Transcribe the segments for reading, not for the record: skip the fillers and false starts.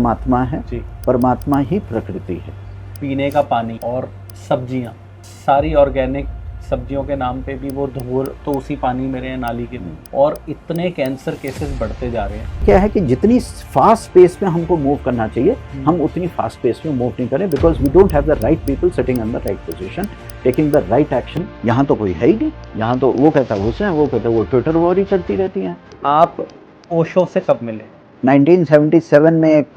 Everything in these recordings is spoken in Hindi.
परमात्मा है जी। परमात्मा ही प्रकृति है। पीने का पानी और सब्जियां सारी ऑर्गेनिक सब्जियों के नाम पे भी वो धूल तो उसी पानी में रहे हैं नाली के में, और इतने कैंसर केसेस बढ़ते जा रहे हैं। क्या है कि जितनी फास्ट पेस में हमको मूव करना चाहिए हम उतनी फास्ट पेस में मूव नहीं करें, because we don't have the right people sitting in the right position taking the right action. यहाँ तो कोई है ही नहीं, यहाँ तो वो कहता है उसने, वो कहता है वो ट्विटर वॉर ही चलती रहती है। आप ओशो से कब मिले? 1977 में एक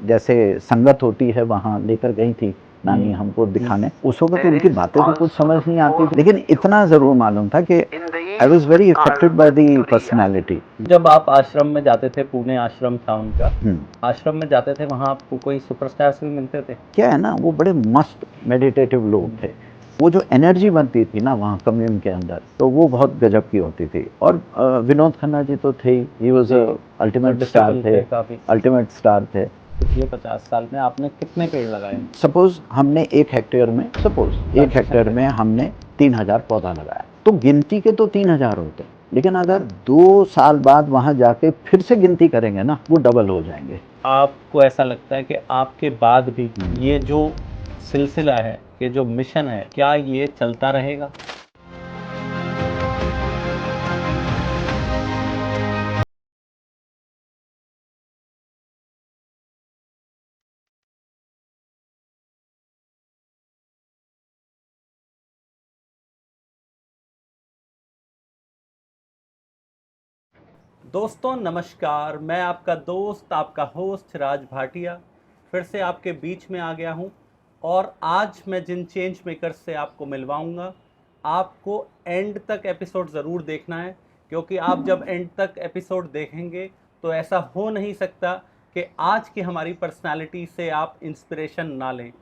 जैसे संगत होती है वहाँ लेकर गई थी नानी हमको दिखाने। उस वक्त तो उनकी बातें तो कुछ समझ नहीं आती थी, लेकिन इतना जरूर मालूम था कि I was very affected by the personality. जब आप आश्रम में जाते थे, पुणे आश्रम था उनका, आश्रम में जाते थे, वहाँ आपको कोई सुपरस्टार्स भी मिलते थे? क्या है ना, वो बड़े मस्त मेडिटेटिव लोग थे। वो जो एनर्जी बनती थी ना वहाँ कम्युन के अंदर, तो वो बहुत गजब की होती थी। और विनोद खन्ना जी तो थे ही वॉज अल्टीमेट स्टार थे, अल्टीमेट स्टार थे। पिछले 50 साल में आपने कितने पेड़ लगाए? सपोज हमने 1 हेक्टेयर में हमने 3000 पौधा लगाया, तो गिनती के तो 3000 होते हैं, लेकिन अगर 2 साल बाद वहाँ जाके फिर से गिनती करेंगे ना, वो डबल हो जाएंगे। आपको ऐसा लगता है कि आपके बाद भी ये जो सिलसिला है, ये जो मिशन है, क्या ये चलता रहेगा? दोस्तों नमस्कार, मैं आपका दोस्त, आपका होस्ट राज भाटिया फिर से आपके बीच में आ गया हूं, और आज मैं जिन चेंज मेकर्स से आपको मिलवाऊंगा, आपको एंड तक एपिसोड ज़रूर देखना है, क्योंकि आप जब एंड तक एपिसोड देखेंगे तो ऐसा हो नहीं सकता कि आज की हमारी पर्सनालिटी से आप इंस्पिरेशन ना लें।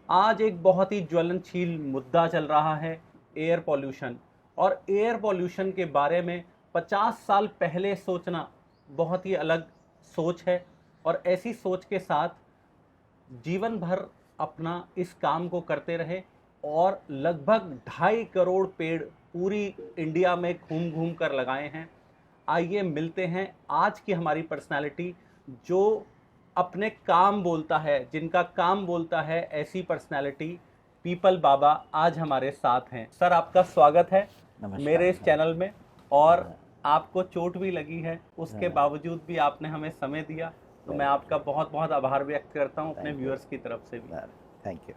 आज एक बहुत ही ज्वलनशील मुद्दा चल रहा है, एयर पॉल्यूशन। और एयर पॉल्यूशन के बारे में 50 साल पहले सोचना बहुत ही अलग सोच है, और ऐसी सोच के साथ जीवन भर अपना इस काम को करते रहे, और लगभग 2.5 करोड़ पेड़ पूरी इंडिया में घूम घूम कर लगाए हैं। आइए मिलते हैं आज की हमारी पर्सनालिटी, जो अपने काम बोलता है, जिनका काम बोलता है, ऐसी पर्सनालिटी पीपल बाबा आज हमारे साथ हैं। सर आपका स्वागत है मेरे इस चैनल में, और आपको चोट भी लगी है, उसके बावजूद भी आपने हमें समय दिया, तो मैं आपका बहुत बहुत आभार व्यक्त करता हूं अपने व्यूअर्स की तरफ से भी। Thank you.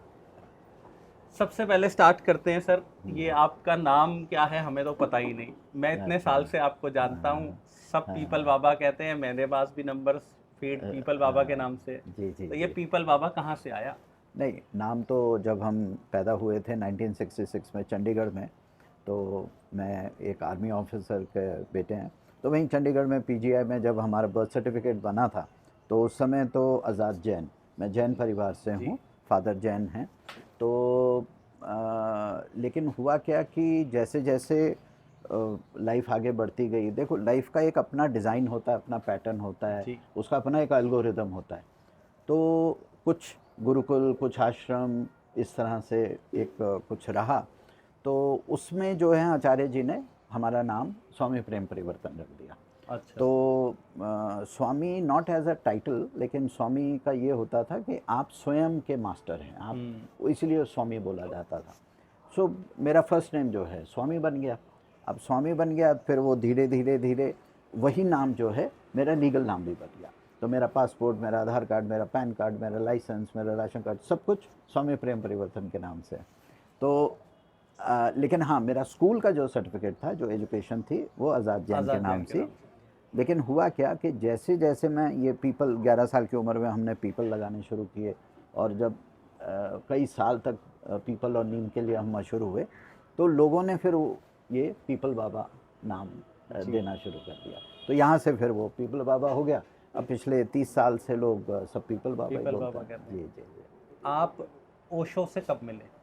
सबसे पहले स्टार्ट करते हैं सर, ये आपका नाम क्या है हमें तो पता ही नहीं। मैं इतने साल से आपको जानता हूँ, सब पीपल बाबा कहते हैं, मेरे पास भी नंबर फीड पीपल बाबा के नाम से। जी तो ये पीपल बाबा कहाँ से आया? नहीं, नाम तो जब हम पैदा हुए थे 1966 में चंडीगढ़ में, तो मैं एक आर्मी ऑफिसर के बेटे हैं, तो वहीं चंडीगढ़ में पीजीआई में जब हमारा बर्थ सर्टिफिकेट बना था, तो उस समय तो आज़ाद जैन, मैं जैन परिवार से हूँ, फादर जैन हैं। तो लेकिन हुआ क्या कि जैसे जैसे लाइफ आगे बढ़ती गई, देखो लाइफ का एक अपना डिज़ाइन होता है, अपना पैटर्न होता है, उसका अपना एक एल्गोरिदम होता है। तो कुछ गुरुकुल, कुछ आश्रम, इस तरह से एक कुछ रहा, तो उसमें जो है आचार्य जी ने हमारा नाम स्वामी प्रेम परिवर्तन रख दिया। अच्छा। तो स्वामी नॉट एज अ टाइटल, लेकिन स्वामी का ये होता था कि आप स्वयं के मास्टर हैं आप, इसलिए स्वामी बोला जाता था। सो मेरा फर्स्ट नेम जो है स्वामी बन गया। अब स्वामी बन गया, फिर वो धीरे धीरे धीरे वही नाम जो है मेरा लीगल नाम भी बन गया। तो मेरा पासपोर्ट, मेरा आधार कार्ड, मेरा पैन कार्ड, मेरा लाइसेंस, मेरा राशन कार्ड, सब कुछ स्वामी प्रेम परिवर्तन के नाम से। तो लेकिन हाँ, मेरा स्कूल का जो सर्टिफिकेट था, जो एजुकेशन थी, वो आज़ाद जैन के नाम से। लेकिन हुआ क्या कि जैसे जैसे मैं ये पीपल, 11 साल की उम्र में हमने पीपल लगाने शुरू किए, और जब कई साल तक पीपल और नीम के लिए हम मशहूर हुए, तो लोगों ने फिर ये पीपल बाबा नाम देना शुरू कर दिया। तो यहाँ से फिर वो पीपल बाबा हो गया। अब पिछले 30 साल से लोग सब पीपल बाबा ही बोलते हैं। जी जी जी। आप ओशो से कब मिले?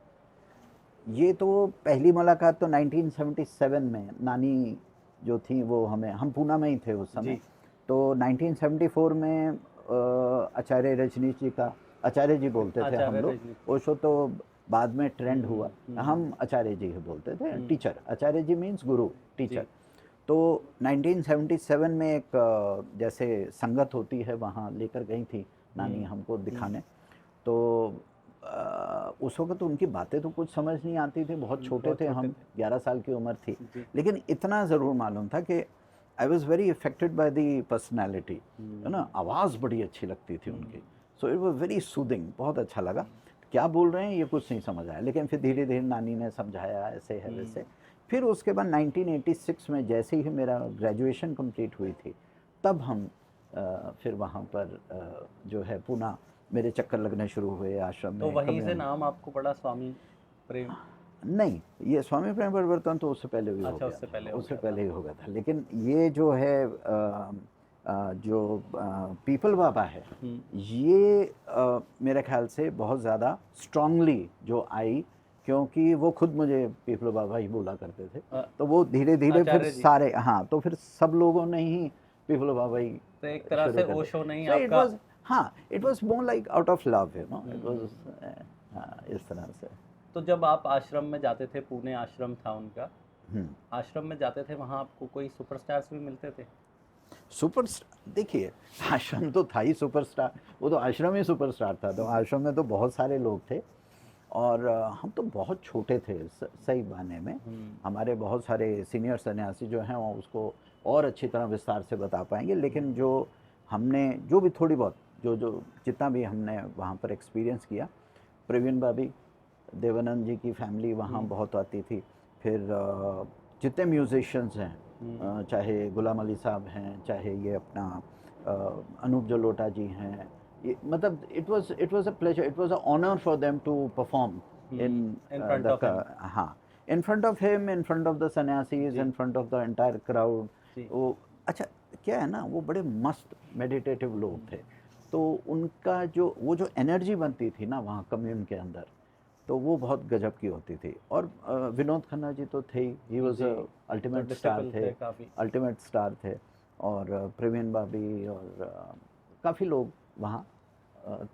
ये तो पहली मुलाकात तो 1977 में, नानी जो थी वो हम पूना में ही थे उस समय। तो 1974 में आचार्य रजनीश जी का, आचार्य जी बोलते थे हम लोग, ओशो तो बाद में ट्रेंड हुआ, हम आचार्य जी बोलते थे, टीचर। आचार्य जी मीन्स गुरु, टीचर। तो 1977 में एक जैसे संगत होती है वहाँ लेकर गई थी नानी हमको दिखाने। तो उस वक्त तो उनकी बातें तो कुछ समझ नहीं आती थी, बहुत छोटे थे हम, 11 साल की उम्र थी, लेकिन इतना ज़रूर मालूम था कि I was very affected by the personality, है ना, आवाज़ बड़ी अच्छी लगती थी उनकी, so it was very soothing, बहुत अच्छा लगा। क्या बोल रहे हैं ये कुछ नहीं समझ आया, लेकिन फिर धीरे धीरे नानी ने समझाया ऐसे है वैसे। फिर उसके बाद 1986 में जैसे ही मेरा ग्रेजुएशन कंप्लीट हुई थी, तब हम फिर वहाँ पर जो है पुणे मेरे चक्कर लगने शुरू हुए आश्रम में। तो वहीं से नाम आपको पड़ा स्वामी प्रेम? नहीं, ये स्वामी प्रेम परिवर्तन तो उससे पहले भी हो गया, उससे पहले ही हो गया था, लेकिन ये जो है जो पीपल बाबा है, ये मेरे ख्याल से बहुत ज़्यादा स्ट्रांगली जो आई, क्योंकि वो खुद मुझे पीपल बाबा ही बोला करते थे, तो वो धीरे धीरे फिर सारे, हाँ, तो फिर सब लोगों ने ही पीपल बाबा ही, तो एक तरह से ओशो नहीं आपका, हाँ, it was more like out of love, you know, it was इस तरह से। तो जब आप आश्रम में जाते थे, पुणे आश्रम था उनका, आश्रम में जाते थे, वहाँ आपको कोई सुपरस्टार्स भी मिलते थे? सुपरस्टार, देखिए आश्रम तो था ही सुपरस्टार, वो तो आश्रम ही सुपरस्टार था, तो आश्रम में तो बहुत सारे लोग थे, और हम तो बहुत छोटे थे सही मायने में। हमारे बहुत सारे सीनियर सन्यासी जो हैं वो उसको और अच्छी तरह विस्तार से बता पाएंगे, लेकिन जो हमने जो भी थोड़ी बहुत जो जितना भी हमने वहाँ पर एक्सपीरियंस किया, प्रवीण भाभी, देवानंद जी की फैमिली वहाँ बहुत आती थी, फिर जितने म्यूजिशियंस हैं, चाहे गुलाम अली साहब हैं, चाहे ये अपना अनूप जलोटा जी हैं, मतलब it was a pleasure, it was a honour for them to perform in front of him, हाँ, in front of him, in front of the sanyasis, in front of the entire crowd. वो अच्छा क्या है ना, वो बड़े मस्त मेडिटेटिव लोग थे, तो उनका जो वो जो एनर्जी बनती थी ना वहाँ कम्यून के अंदर, तो वो बहुत गजब की होती थी। और विनोद खन्ना जी तो थे ही वाज अल्टीमेट स्टार थे, अल्टीमेट स्टार थे, और प्रवीण भाभी और काफ़ी लोग वहाँ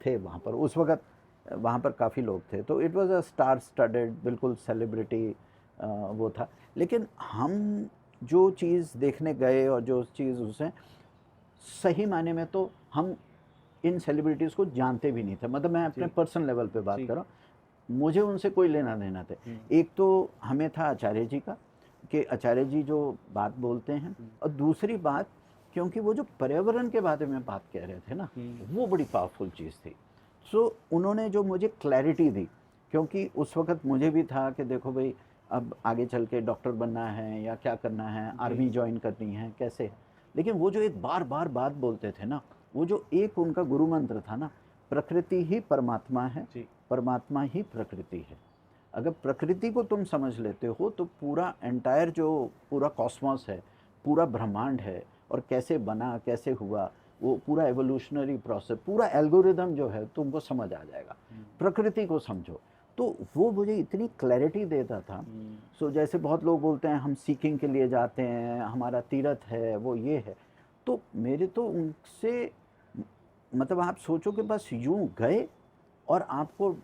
थे, वहाँ पर उस वक़्त वहाँ पर काफ़ी लोग थे, तो it was a star studded, बिल्कुल सेलिब्रिटी वो था। लेकिन हम जो चीज़ देखने गए और जो चीज़ उसे सही मायने में तो हम इन सेलिब्रिटीज़ को जानते भी नहीं थे, मतलब मैं अपने पर्सनल लेवल पे बात कर रहा हूँ, मुझे उनसे कोई लेना देना थे। एक तो हमें था आचार्य जी का, कि आचार्य जी जो बात बोलते हैं, और दूसरी बात क्योंकि वो जो पर्यावरण के बारे में बात कह रहे थे ना, वो बड़ी पावरफुल चीज़ थी। सो उन्होंने जो मुझे क्लैरिटी दी, क्योंकि उस वक़्त मुझे भी था कि देखो भाई अब आगे चल के डॉक्टर बनना है या क्या करना है, आर्मी ज्वाइन करनी है, कैसे, लेकिन वो जो एक बार बार बात बोलते थे ना, वो जो एक उनका गुरु मंत्र था ना, प्रकृति ही परमात्मा है, परमात्मा ही प्रकृति है। अगर प्रकृति को तुम समझ लेते हो तो पूरा एंटायर जो पूरा कॉस्मॉस है, पूरा ब्रह्मांड है, और कैसे बना, कैसे हुआ, वो पूरा एवोल्यूशनरी प्रोसेस, पूरा एल्गोरिदम जो है तुमको समझ आ जाएगा। प्रकृति को समझो, तो वो मुझे इतनी क्लैरिटी देता था। सो जैसे बहुत लोग बोलते हैं हम सीकिंग के लिए जाते हैं, हमारा तीर्थ है, वो ये है, तो मेरे तो उनसे मतलब आप सोचो कि बस यूं गए और आपको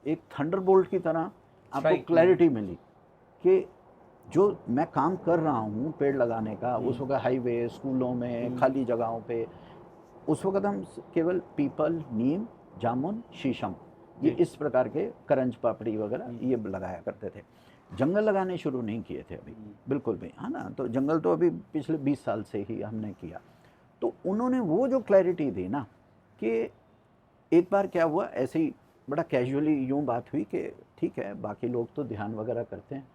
एक थंडरबोल्ट की तरह आपको क्लैरिटी मिली कि जो मैं काम कर रहा हूँ पेड़ लगाने का, उस वक्त हाईवे, स्कूलों में, खाली जगहों पे, उस वक्त हम केवल पीपल, नीम, जामुन, शीशम, ये इस प्रकार के करंज पापड़ी वगैरह ये लगाया करते थे। जंगल लगाने शुरू नहीं किए थे अभी, बिल्कुल भी, है ना, तो जंगल तो अभी पिछले 20 साल से ही हमने किया। तो उन्होंने वो जो क्लैरिटी दी ना, कि एक बार क्या हुआ, ऐसे ही बड़ा कैजुअली यूँ बात हुई कि ठीक है बाकी लोग तो ध्यान वगैरह करते हैं,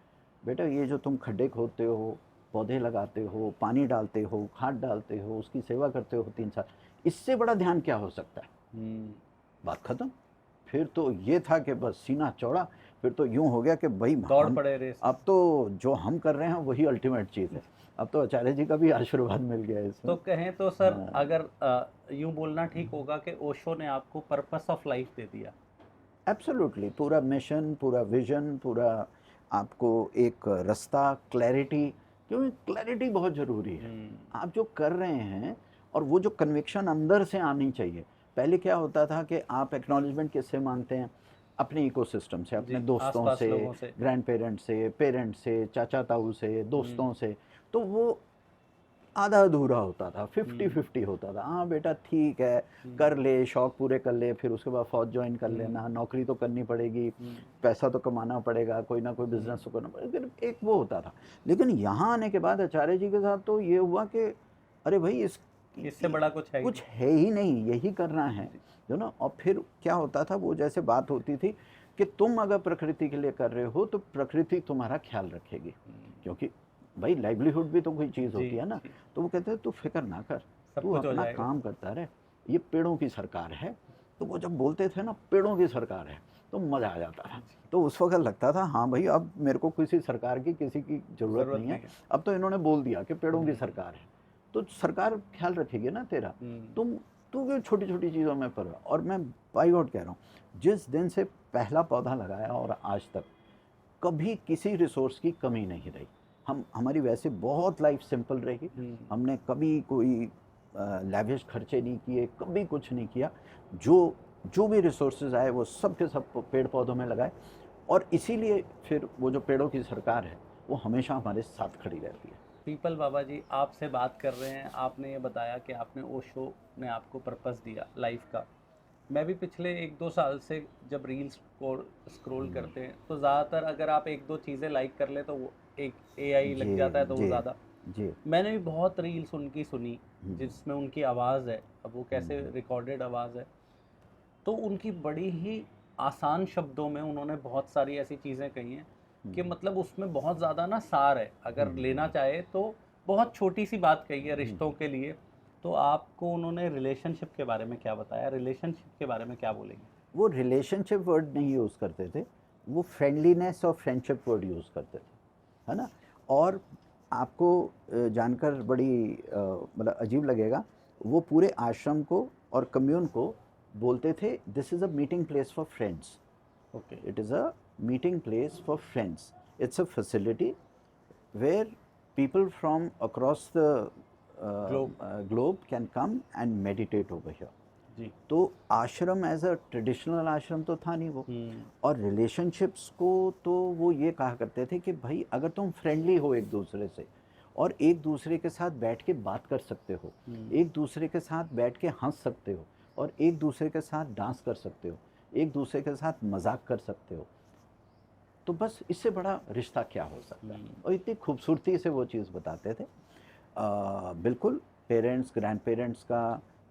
बेटा ये जो तुम खड्डे खोदते हो, पौधे लगाते हो, पानी डालते हो, खाद डालते हो, उसकी सेवा करते हो 3 साल, इससे बड़ा ध्यान क्या हो सकता है। बात खत्म। फिर तो ये था कि बस सीना चौड़ा, फिर तो यूँ हो गया कि भाई दौड़ पड़े रेस, अब तो जो हम कर रहे हैं वही अल्टीमेट चीज़ है। अब तो आचार्य जी का भी आशीर्वाद मिल गया है इसमें। तो कहें तो सर अगर यूँ बोलना ठीक होगा कि ओशो ने आपको पर्पस ऑफ लाइफ दे दिया। एब्सोल्युटली, पूरा मिशन, पूरा विजन, पूरा आपको एक रास्ता, क्लैरिटी, क्योंकि क्लैरिटी बहुत ज़रूरी है। आप जो कर रहे हैं और वो जो कन्विक्शन अंदर से आनी चाहिए। पहले क्या होता था कि आप एक्नॉलेजमेंट किससे मांगते हैं, अपने इकोसिस्टम से, अपने दोस्तों से, ग्रैंड पेरेंट्स से, पेरेंट्स से, चाचा ताऊ से, दोस्तों से, तो वो आधा अधूरा होता था, 50-50 होता था। हाँ बेटा ठीक है, कर ले, शौक पूरे कर ले, फिर उसके बाद फौज ज्वाइन कर लेना, नौकरी तो करनी पड़ेगी, पैसा तो कमाना पड़ेगा, कोई ना कोई बिजनेस तो करना पड़ेगा, एक वो होता था। लेकिन यहाँ आने के बाद आचार्य जी के साथ तो ये हुआ कि अरे भाई इससे बड़ा कुछ है ही नहीं, यही करना है जो ना। और फिर क्या होता था, वो जैसे बात होती थी कि तुम अगर प्रकृति के लिए कर रहे हो तो प्रकृति तुम्हारा ख्याल रखेगी, क्योंकि भाई लाइवलीहुड भी तो कोई चीज़ होती है ना। तो वो कहते हैं तू फिक्र ना कर, तू अपना काम करता रहे, ये पेड़ों की सरकार है। तो वो जब बोलते थे ना पेड़ों की सरकार है तो मज़ा आ जाता था। तो उस वक्त लगता था हाँ भाई अब मेरे को किसी सरकार की किसी की ज़रूरत नहीं है, अब तो इन्होंने बोल दिया कि पेड़ों की सरकार है तो सरकार ख्याल रखेगी ना तेरा। तू क्यों छोटी छोटी चीज़ों में पर। और मैं बाई गॉड कह रहा हूँ, जिस दिन से पहला पौधा लगाया और आज तक कभी किसी रिसोर्स की कमी नहीं रही। हमारी वैसे बहुत लाइफ सिंपल रही, हमने कभी कोई लैविश खर्चे नहीं किए, कभी कुछ नहीं किया। जो भी रिसोर्सेज आए वो सब के सब पेड़ पौधों में लगाए, और इसीलिए फिर वो जो पेड़ों की सरकार है वो हमेशा हमारे साथ खड़ी रहती है। पीपल बाबा जी आपसे बात कर रहे हैं, आपने ये बताया कि आपने ओशो ने आपको पर्पस दिया लाइफ का। मैं भी पिछले 1-2 साल से जब रील्स को स्क्रॉल करते हैं तो ज़्यादातर अगर आप 1-2 चीज़ें लाइक कर ले तो वो एक AI लग जाता है, तो वो ज़्यादा। मैंने भी बहुत रील्स उनकी सुनी जिसमें उनकी आवाज़ है, अब वो कैसे रिकॉर्डेड आवाज़ है, तो उनकी बड़ी ही आसान शब्दों में उन्होंने बहुत सारी ऐसी चीज़ें कही हैं कि मतलब उसमें बहुत ज़्यादा ना सार है, अगर लेना चाहे तो बहुत छोटी सी बात कही है रिश्तों के लिए। तो आपको उन्होंने रिलेशनशिप के बारे में क्या बताया, रिलेशनशिप के बारे में क्या बोलेंगे? वो रिलेशनशिप वर्ड नहीं यूज़ करते थे, वो फ्रेंडलीनेस और फ्रेंडशिप वर्ड यूज़ करते थे, है ना। और आपको जानकर बड़ी मतलब अजीब लगेगा, वो पूरे आश्रम को और कम्यून को बोलते थे this is a meeting place for friends. Okay, it is a meeting place for friends. It's a facility where people from across the globe can come and meditate over here. जी। तो आश्रम एज अ ट्रेडिशनल आश्रम तो था नहीं वो। और रिलेशनशिप्स को तो वो ये कहा करते थे कि भाई अगर तुम फ्रेंडली हो एक दूसरे से और एक दूसरे के साथ बैठ के बात कर सकते हो, एक दूसरे के साथ बैठ के हंस सकते हो, और एक दूसरे के साथ डांस कर सकते हो, एक दूसरे के साथ मजाक कर सकते हो, तो बस इससे बड़ा रिश्ता क्या हो सकता है। और इतनी खूबसूरती से वो चीज़ बताते थे। बिल्कुल पेरेंट्स ग्रैंड पेरेंट्स का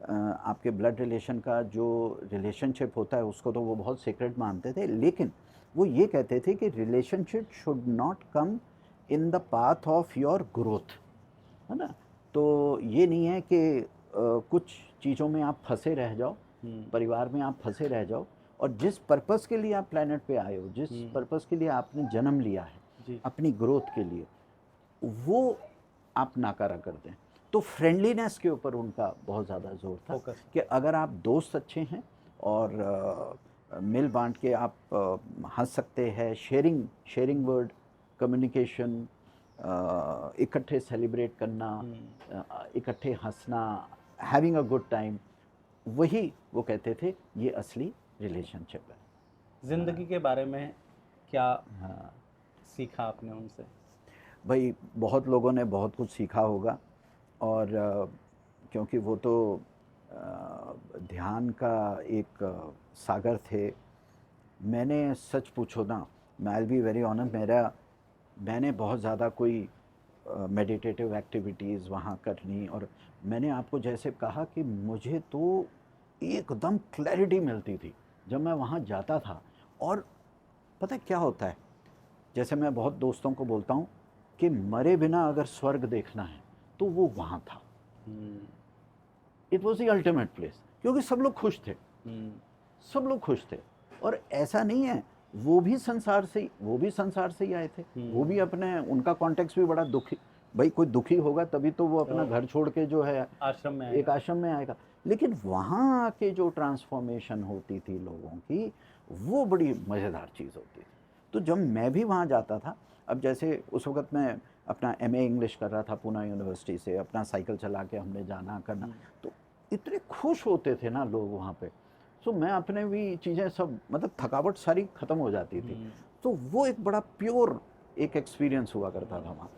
आपके ब्लड रिलेशन का जो रिलेशनशिप होता है उसको तो वो बहुत सीक्रेट मानते थे, लेकिन वो ये कहते थे कि relationship should not come in the path of your growth, है ना। तो ये नहीं है कि कुछ चीज़ों में आप फंसे रह जाओ, परिवार में आप फंसे रह जाओ, और जिस पर्पस के लिए आप प्लेनेट पे आए हो, जिस पर्पस के लिए आपने जन्म लिया है अपनी ग्रोथ के लिए, वो आप नाकारा कर दें। तो फ्रेंडलीनेस के ऊपर उनका बहुत ज़्यादा जोर था कि अगर आप दोस्त अच्छे हैं और मिल बांट के आप हंस सकते हैं, शेयरिंग वर्ड कम्युनिकेशन, इकट्ठे सेलिब्रेट करना, इकट्ठे हंसना, हैविंग अ गुड टाइम, वही वो कहते थे ये असली रिलेशनशिप है। ज़िंदगी के बारे में क्या सीखा आपने उनसे? भाई बहुत लोगों ने बहुत कुछ सीखा होगा, और क्योंकि वो तो ध्यान का एक सागर थे। मैंने सच पूछो ना, मैं विल बी वेरी ऑनेस्ट, मैंने बहुत ज़्यादा कोई मेडिटेटिव एक्टिविटीज़ वहाँ करनी, और मैंने आपको जैसे कहा कि मुझे तो एकदम क्लैरिटी मिलती थी जब मैं वहाँ जाता था। और पता है क्या होता है, जैसे मैं बहुत दोस्तों को बोलता हूँ कि मरे बिना अगर स्वर्ग देखना है तो वो वहाँ था। It was the ultimate place, क्योंकि सब लोग खुश थे, सब लोग खुश थे। और ऐसा नहीं है, वो भी संसार से ही आए थे, वो भी अपने, उनका कॉन्टेक्स्ट भी बड़ा दुखी, भाई कोई दुखी होगा तभी तो वो अपना घर छोड़ के जो है आश्रम में एक आश्रम में आएगा। लेकिन वहाँ आके जो ट्रांसफॉर्मेशन होती थी लोगों की, वो बड़ी मज़ेदार चीज़ होती थी। तो जब मैं भी वहाँ जाता था, अब जैसे उस वक़्त मैं अपना MA इंग्लिश कर रहा था पूना यूनिवर्सिटी से, अपना साइकिल चला के हमने जाना करना, तो इतने खुश होते थे ना लोग वहाँ पे। सो मैं अपने भी चीज़ें सब, मतलब थकावट सारी ख़त्म हो जाती थी। तो वो एक बड़ा प्योर एक एक्सपीरियंस हुआ करता था वहाँ।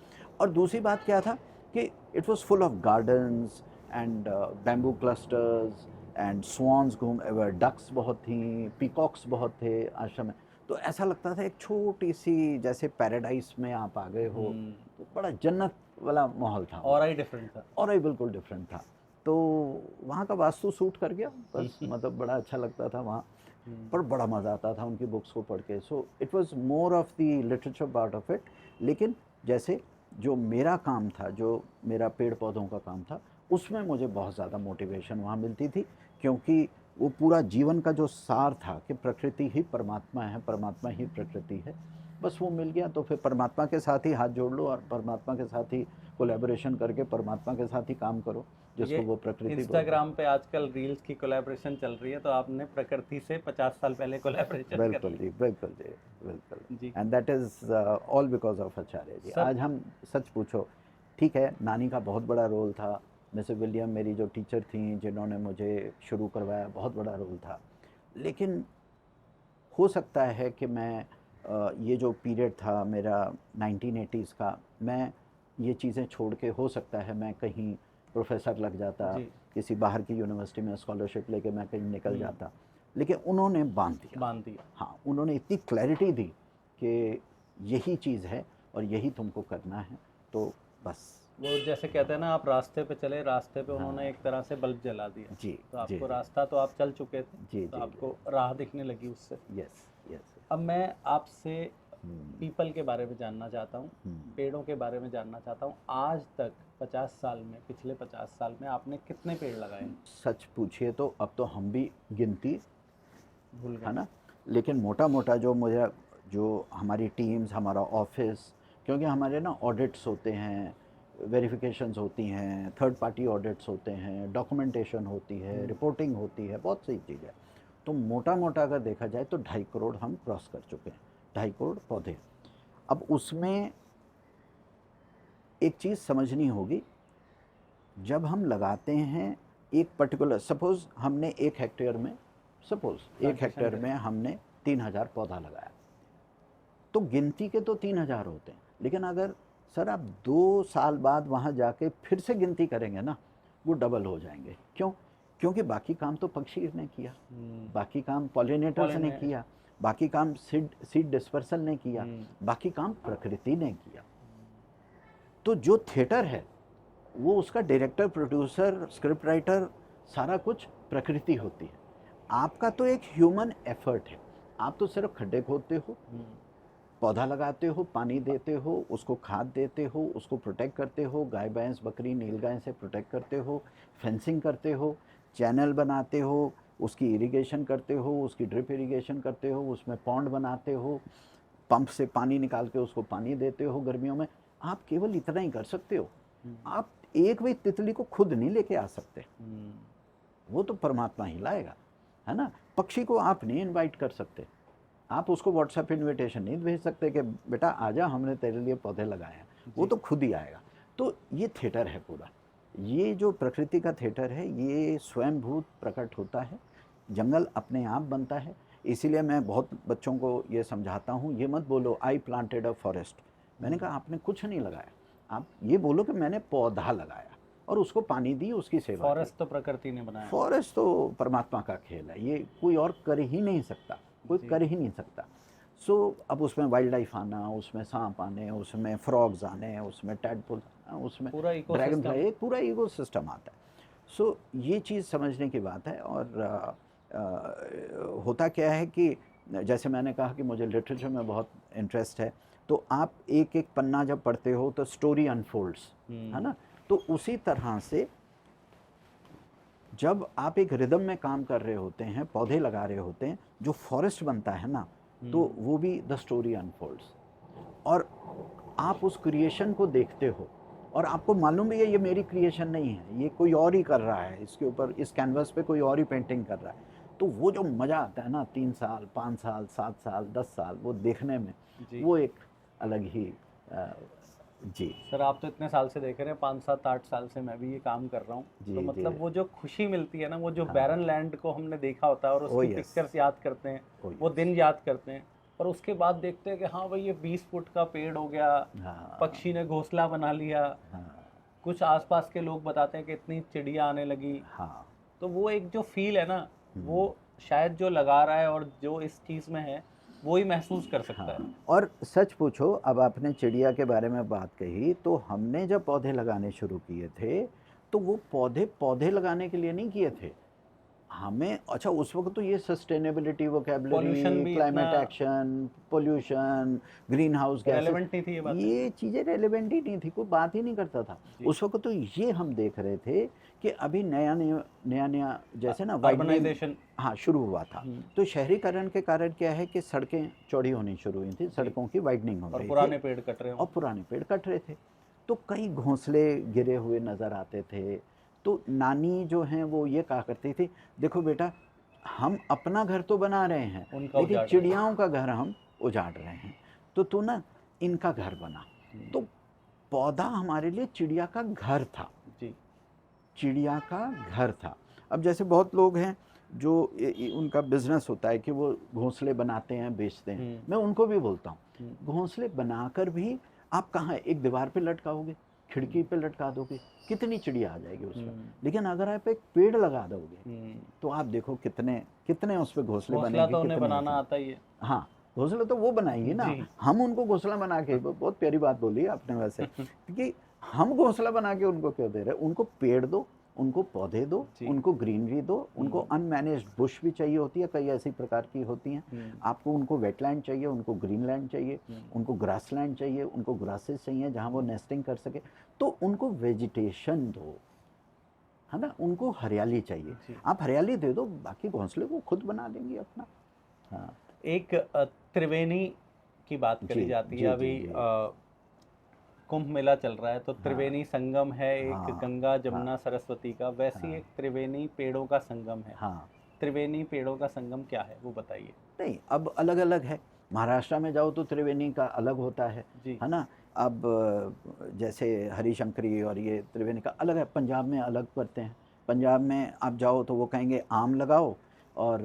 और दूसरी बात क्या था कि it was full of gardens and bamboo clusters and swans ducks बहुत थी, पीकॉक्स बहुत थे आश्रम में। तो ऐसा लगता था एक छोटी सी जैसे पैराडाइस में आप आ गए हो। तो बड़ा जन्नत वाला माहौल था, और ही डिफरेंट था, और ही बिल्कुल डिफरेंट था। तो वहाँ का वास्तु सूट कर गया बस, मतलब बड़ा अच्छा लगता था वहाँ, पर बड़ा मज़ा आता था उनकी बुक्स को पढ़ के। So it was more of the literature part of it. लेकिन जैसे जो मेरा काम था, जो मेरा पेड़ पौधों का काम था, उसमें मुझे बहुत ज़्यादा मोटिवेशन वहाँ मिलती थी, क्योंकि वो पूरा जीवन का जो सार था कि प्रकृति ही परमात्मा है, परमात्मा ही प्रकृति है, बस वो मिल गया। तो फिर परमात्मा के साथ ही हाथ जोड़ लो और परमात्मा के साथ ही कोलैबोरेशन करके परमात्मा के साथ ही काम करो, जिसको वो प्रकृति बोलते हैं। इंस्टाग्राम पे आजकल रील्स की कोलैबोरेशन चल रही है, तो आपने प्रकृति से 50 साल पहले कोलैबोरेशन कर बिल्कुल ली। जी, बिल्कुल जी, बिल्कुल जी। And that is all because of Acharya ji. आज हम सच पूछो, ठीक है, नानी का बहुत बड़ा रोल था, मिसेस विलियम मेरी जो टीचर थी जिन्होंने मुझे शुरू करवाया, बहुत बड़ा रोल था। लेकिन हो सकता है कि मैं ये जो पीरियड था मेरा 1980s का, मैं ये चीज़ें छोड़ के हो सकता है मैं कहीं प्रोफेसर लग जाता, जी। किसी बाहर की यूनिवर्सिटी में स्कॉलरशिप लेके मैं कहीं निकल जाता। लेकिन उन्होंने बांध दिया। हाँ, उन्होंने इतनी क्लैरिटी दी कि यही चीज़ है और यही तुमको करना है, तो बस। वो जैसे कहते हैं ना, आप रास्ते पे चले, रास्ते पे उन्होंने एक तरह से बल्ब जला दिया। जी, तो आपको जी, रास्ता तो आप चल चुके थे, जी, तो जी, आपको राह दिखने लगी उससे। Yes, yes. अब मैं आपसे पीपल के बारे में जानना चाहता हूँ, पेड़ों के बारे में जानना चाहता हूँ। आज तक 50 साल में, पिछले 50 साल में आपने कितने पेड़ लगाए? सच पूछिए तो अब तो हम भी गिनती भूल गए, है ना। लेकिन मोटा मोटा जो हमारी टीम्स, हमारा ऑफिस, क्योंकि हमारे ना ऑडिट्स होते हैं, वेरिफिकेशंस होती हैं, थर्ड पार्टी ऑडिट्स होते हैं, डॉक्यूमेंटेशन होती है, रिपोर्टिंग होती है, बहुत सी चीज़ें। तो मोटा मोटा अगर देखा जाए तो 2.5 करोड़ हम क्रॉस कर चुके हैं, 2.5 करोड़ पौधे। अब उसमें एक चीज़ समझनी होगी, जब हम लगाते हैं एक पर्टिकुलर, सपोज़ हमने 1 हेक्टेयर में, सपोज़ 1 हेक्टेयर में हमने 3000 पौधा लगाया, तो गिनती के तो 3000 होते हैं। लेकिन अगर सर आप 2 साल बाद वहाँ जाके फिर से गिनती करेंगे ना, वो डबल हो जाएंगे। क्यों? क्योंकि बाकी काम तो पक्षी ने किया, बाकी काम पॉलिनेटर्स ने किया, बाकी काम सीड डिस्पर्सल ने किया, बाकी काम प्रकृति ने किया। तो जो थिएटर है वो उसका डायरेक्टर, प्रोड्यूसर, स्क्रिप्ट राइटर, सारा कुछ प्रकृति होती है। आपका तो एक ह्यूमन एफर्ट है। आप तो सिर्फ खड्डे खोदते हो, पौधा लगाते हो, पानी देते हो, उसको खाद देते हो, उसको प्रोटेक्ट करते हो, गाय भैंस बकरी नीलगाय से प्रोटेक्ट करते हो, फेंसिंग करते हो, चैनल बनाते हो, उसकी इरिगेशन करते हो, उसकी ड्रिप इरिगेशन करते हो, उसमें पॉन्ड बनाते हो, पंप से पानी निकाल के उसको पानी देते हो गर्मियों में। आप केवल इतना ही कर सकते हो। आप एक भी तितली को खुद नहीं लेके आ सकते, वो तो परमात्मा ही लाएगा, है ना। पक्षी को आप नहीं इनवाइट कर सकते, आप उसको व्हाट्सएप इनविटेशन नहीं भेज सकते कि बेटा आजा हमने तेरे लिए पौधे लगाए हैं, वो तो खुद ही आएगा। तो ये थिएटर है पूरा, ये जो प्रकृति का थिएटर है, ये स्वयंभूत प्रकट होता है, जंगल अपने आप बनता है। इसीलिए मैं बहुत बच्चों को ये समझाता हूँ, ये मत बोलो आई प्लांटेड अ फॉरेस्ट। मैंने कहा आपने कुछ नहीं लगाया, आप ये बोलो कि मैंने पौधा लगाया और उसको पानी दी, उसकी सेवा की। फॉरेस्ट तो प्रकृति ने बनाया, फॉरेस्ट तो परमात्मा का खेल है, ये कोई और कर ही नहीं सकता, कोई कर ही नहीं सकता। सो अब उसमें वाइल्ड लाइफ आना, उसमें सांप आने, उसमें फ्रॉग्स आने, उसमें टैडपोल आना, उसमें ड्रैगन फ्लाई, एक पूरा इको सिस्टम आता है। सो ये चीज़ समझने की बात है। और होता क्या है कि जैसे मैंने कहा कि मुझे लिटरेचर में बहुत इंटरेस्ट है, तो आप एक एक पन्ना जब पढ़ते हो तो स्टोरी अनफोल्ड्स, है ना। तो उसी तरह से जब आप एक रिदम में काम कर रहे होते हैं, पौधे लगा रहे होते हैं, जो फॉरेस्ट बनता है ना, तो वो भी द स्टोरी अनफोल्ड्स। और आप उस क्रिएशन को देखते हो और आपको मालूम भी है ये मेरी क्रिएशन नहीं है, ये कोई और ही कर रहा है, इसके ऊपर इस कैनवस पे कोई और ही पेंटिंग कर रहा है। तो वो जो मज़ा आता है ना 3 साल 5 साल 7 साल 10 साल वो देखने में, वो एक अलग ही जी। सर आप तो इतने साल से देख रहे हैं, 5 7 8 साल से मैं भी ये काम कर रहा हूँ, तो मतलब वो जो खुशी मिलती है ना, वो जो बैरन लैंड को हमने देखा होता है और उसकी पिक्चर्स याद करते हैं, वो दिन याद करते हैं, और उसके बाद देखते हैं कि हाँ भाई ये 20 फुट का पेड़ हो गया, पक्षी ने घोंसला बना लिया, कुछ आसपास के लोग बताते हैं कि इतनी चिड़िया आने लगी, हाँ तो वो एक जो फील है ना, वो शायद जो लगा रहा है और जो इस चीज़ में है वो ही महसूस कर सकता है। हाँ। और सच पूछो, अब आपने चिड़िया के बारे में बात कही, तो हमने जब पौधे लगाने शुरू किए थे तो वो पौधे पौधे लगाने के लिए नहीं किए थे हमें। अच्छा, उस वक्त तो ये सस्टेनेबिलिटी, Pollution वोकेबलरी, भी क्लाइमेट इतना action, pollution, green house relevant नहीं थी ये बातें। ये चीज़ें रेलेवेंट ही नहीं थी, कोई बात ही नहीं करता था जी। उस वक्त। तो ये हम देख रहे थे कि अभी नया जैसे ना widening- अर्बनाइजेशन। हाँ, शुरू हुआ था। तो शहरीकरण के कारण क्या है कि सड़कें चौड़ी होनी शुरू हुई थी, सड़कों की वाइडनिंग हो और रही पुराने थी पेड़ कट रहे और हो। पुराने पेड़ कट रहे थे। तो कई घोंसले गिरे हुए नज़र आते थे। तो नानी जो हैं वो ये कहा करती थी, देखो बेटा, हम अपना घर तो बना रहे हैं उनका लेकिन उजाड़ रहे हैं। चिड़ियाओं का घर हम उजाड़ रहे हैं, तो तू ना इनका घर बना। तो पौधा हमारे लिए चिड़िया का घर था, जी। चिड़िया का घर था। अब जैसे बहुत लोग हैं जो उनका बिजनेस होता है कि वो घोंसले बनाते हैं, बेचते हैं, मैं उनको भी बोलता हूँ घोंसले बनाकर भी आप कहाँ एक दीवार पे लटकाओगे, खिड़की पे लटका दोगे, कितनी चिड़िया आ जाएगी उसमें। लेकिन अगर आप एक पेड़ लगा दोगे तो आप देखो कितने कितने उस पर घोंसले घोंसला बनेंगे, तो उन्हें कितने बनाना होते हैं। आता ही है। हाँ, घोंसला तो वो बनाएंगे ना, जी। हम उनको घोंसला बना के, बहुत प्यारी बात बोली आपने वैसे, क्योंकि हम घोंसला बना के उनको क्यों दे रहे हैं? उनको पेड़ दो, उनको पौधे दो, जी। उनको ग्रीनरी दो, उनको अनमैनेज्ड बुश भी चाहिए होती है, कई ऐसी प्रकार की होती हैं। आपको उनको वेटलैंड चाहिए, उनको ग्रीनलैंड चाहिए, उनको ग्रासलैंड चाहिए, उनको ग्रासेस चाहिए जहाँ वो नेस्टिंग कर सके, तो उनको वेजिटेशन दो, है ना, उनको हरियाली चाहिए। आप हरियाली दे दो, बाकी घोंसले वो खुद बना देंगे अपना। हाँ, एक त्रिवेणी की बात करी जी, जाती जी, है जी, अभी। जी। कुंभ मेला चल रहा है तो त्रिवेणी संगम है, एक हाँ, गंगा जमुना सरस्वती का, वैसी हाँ। एक त्रिवेणी पेड़ों का संगम है। हाँ, त्रिवेणी पेड़ों का संगम क्या है वो बताइए। नहीं, अब अलग अलग है। महाराष्ट्र में जाओ तो त्रिवेणी का अलग होता जी। है ना। अब जैसे हरिशंकरी और ये त्रिवेणी का अलग है, पंजाब में अलग करते हैं। पंजाब में आप जाओ तो वो कहेंगे आम लगाओ, और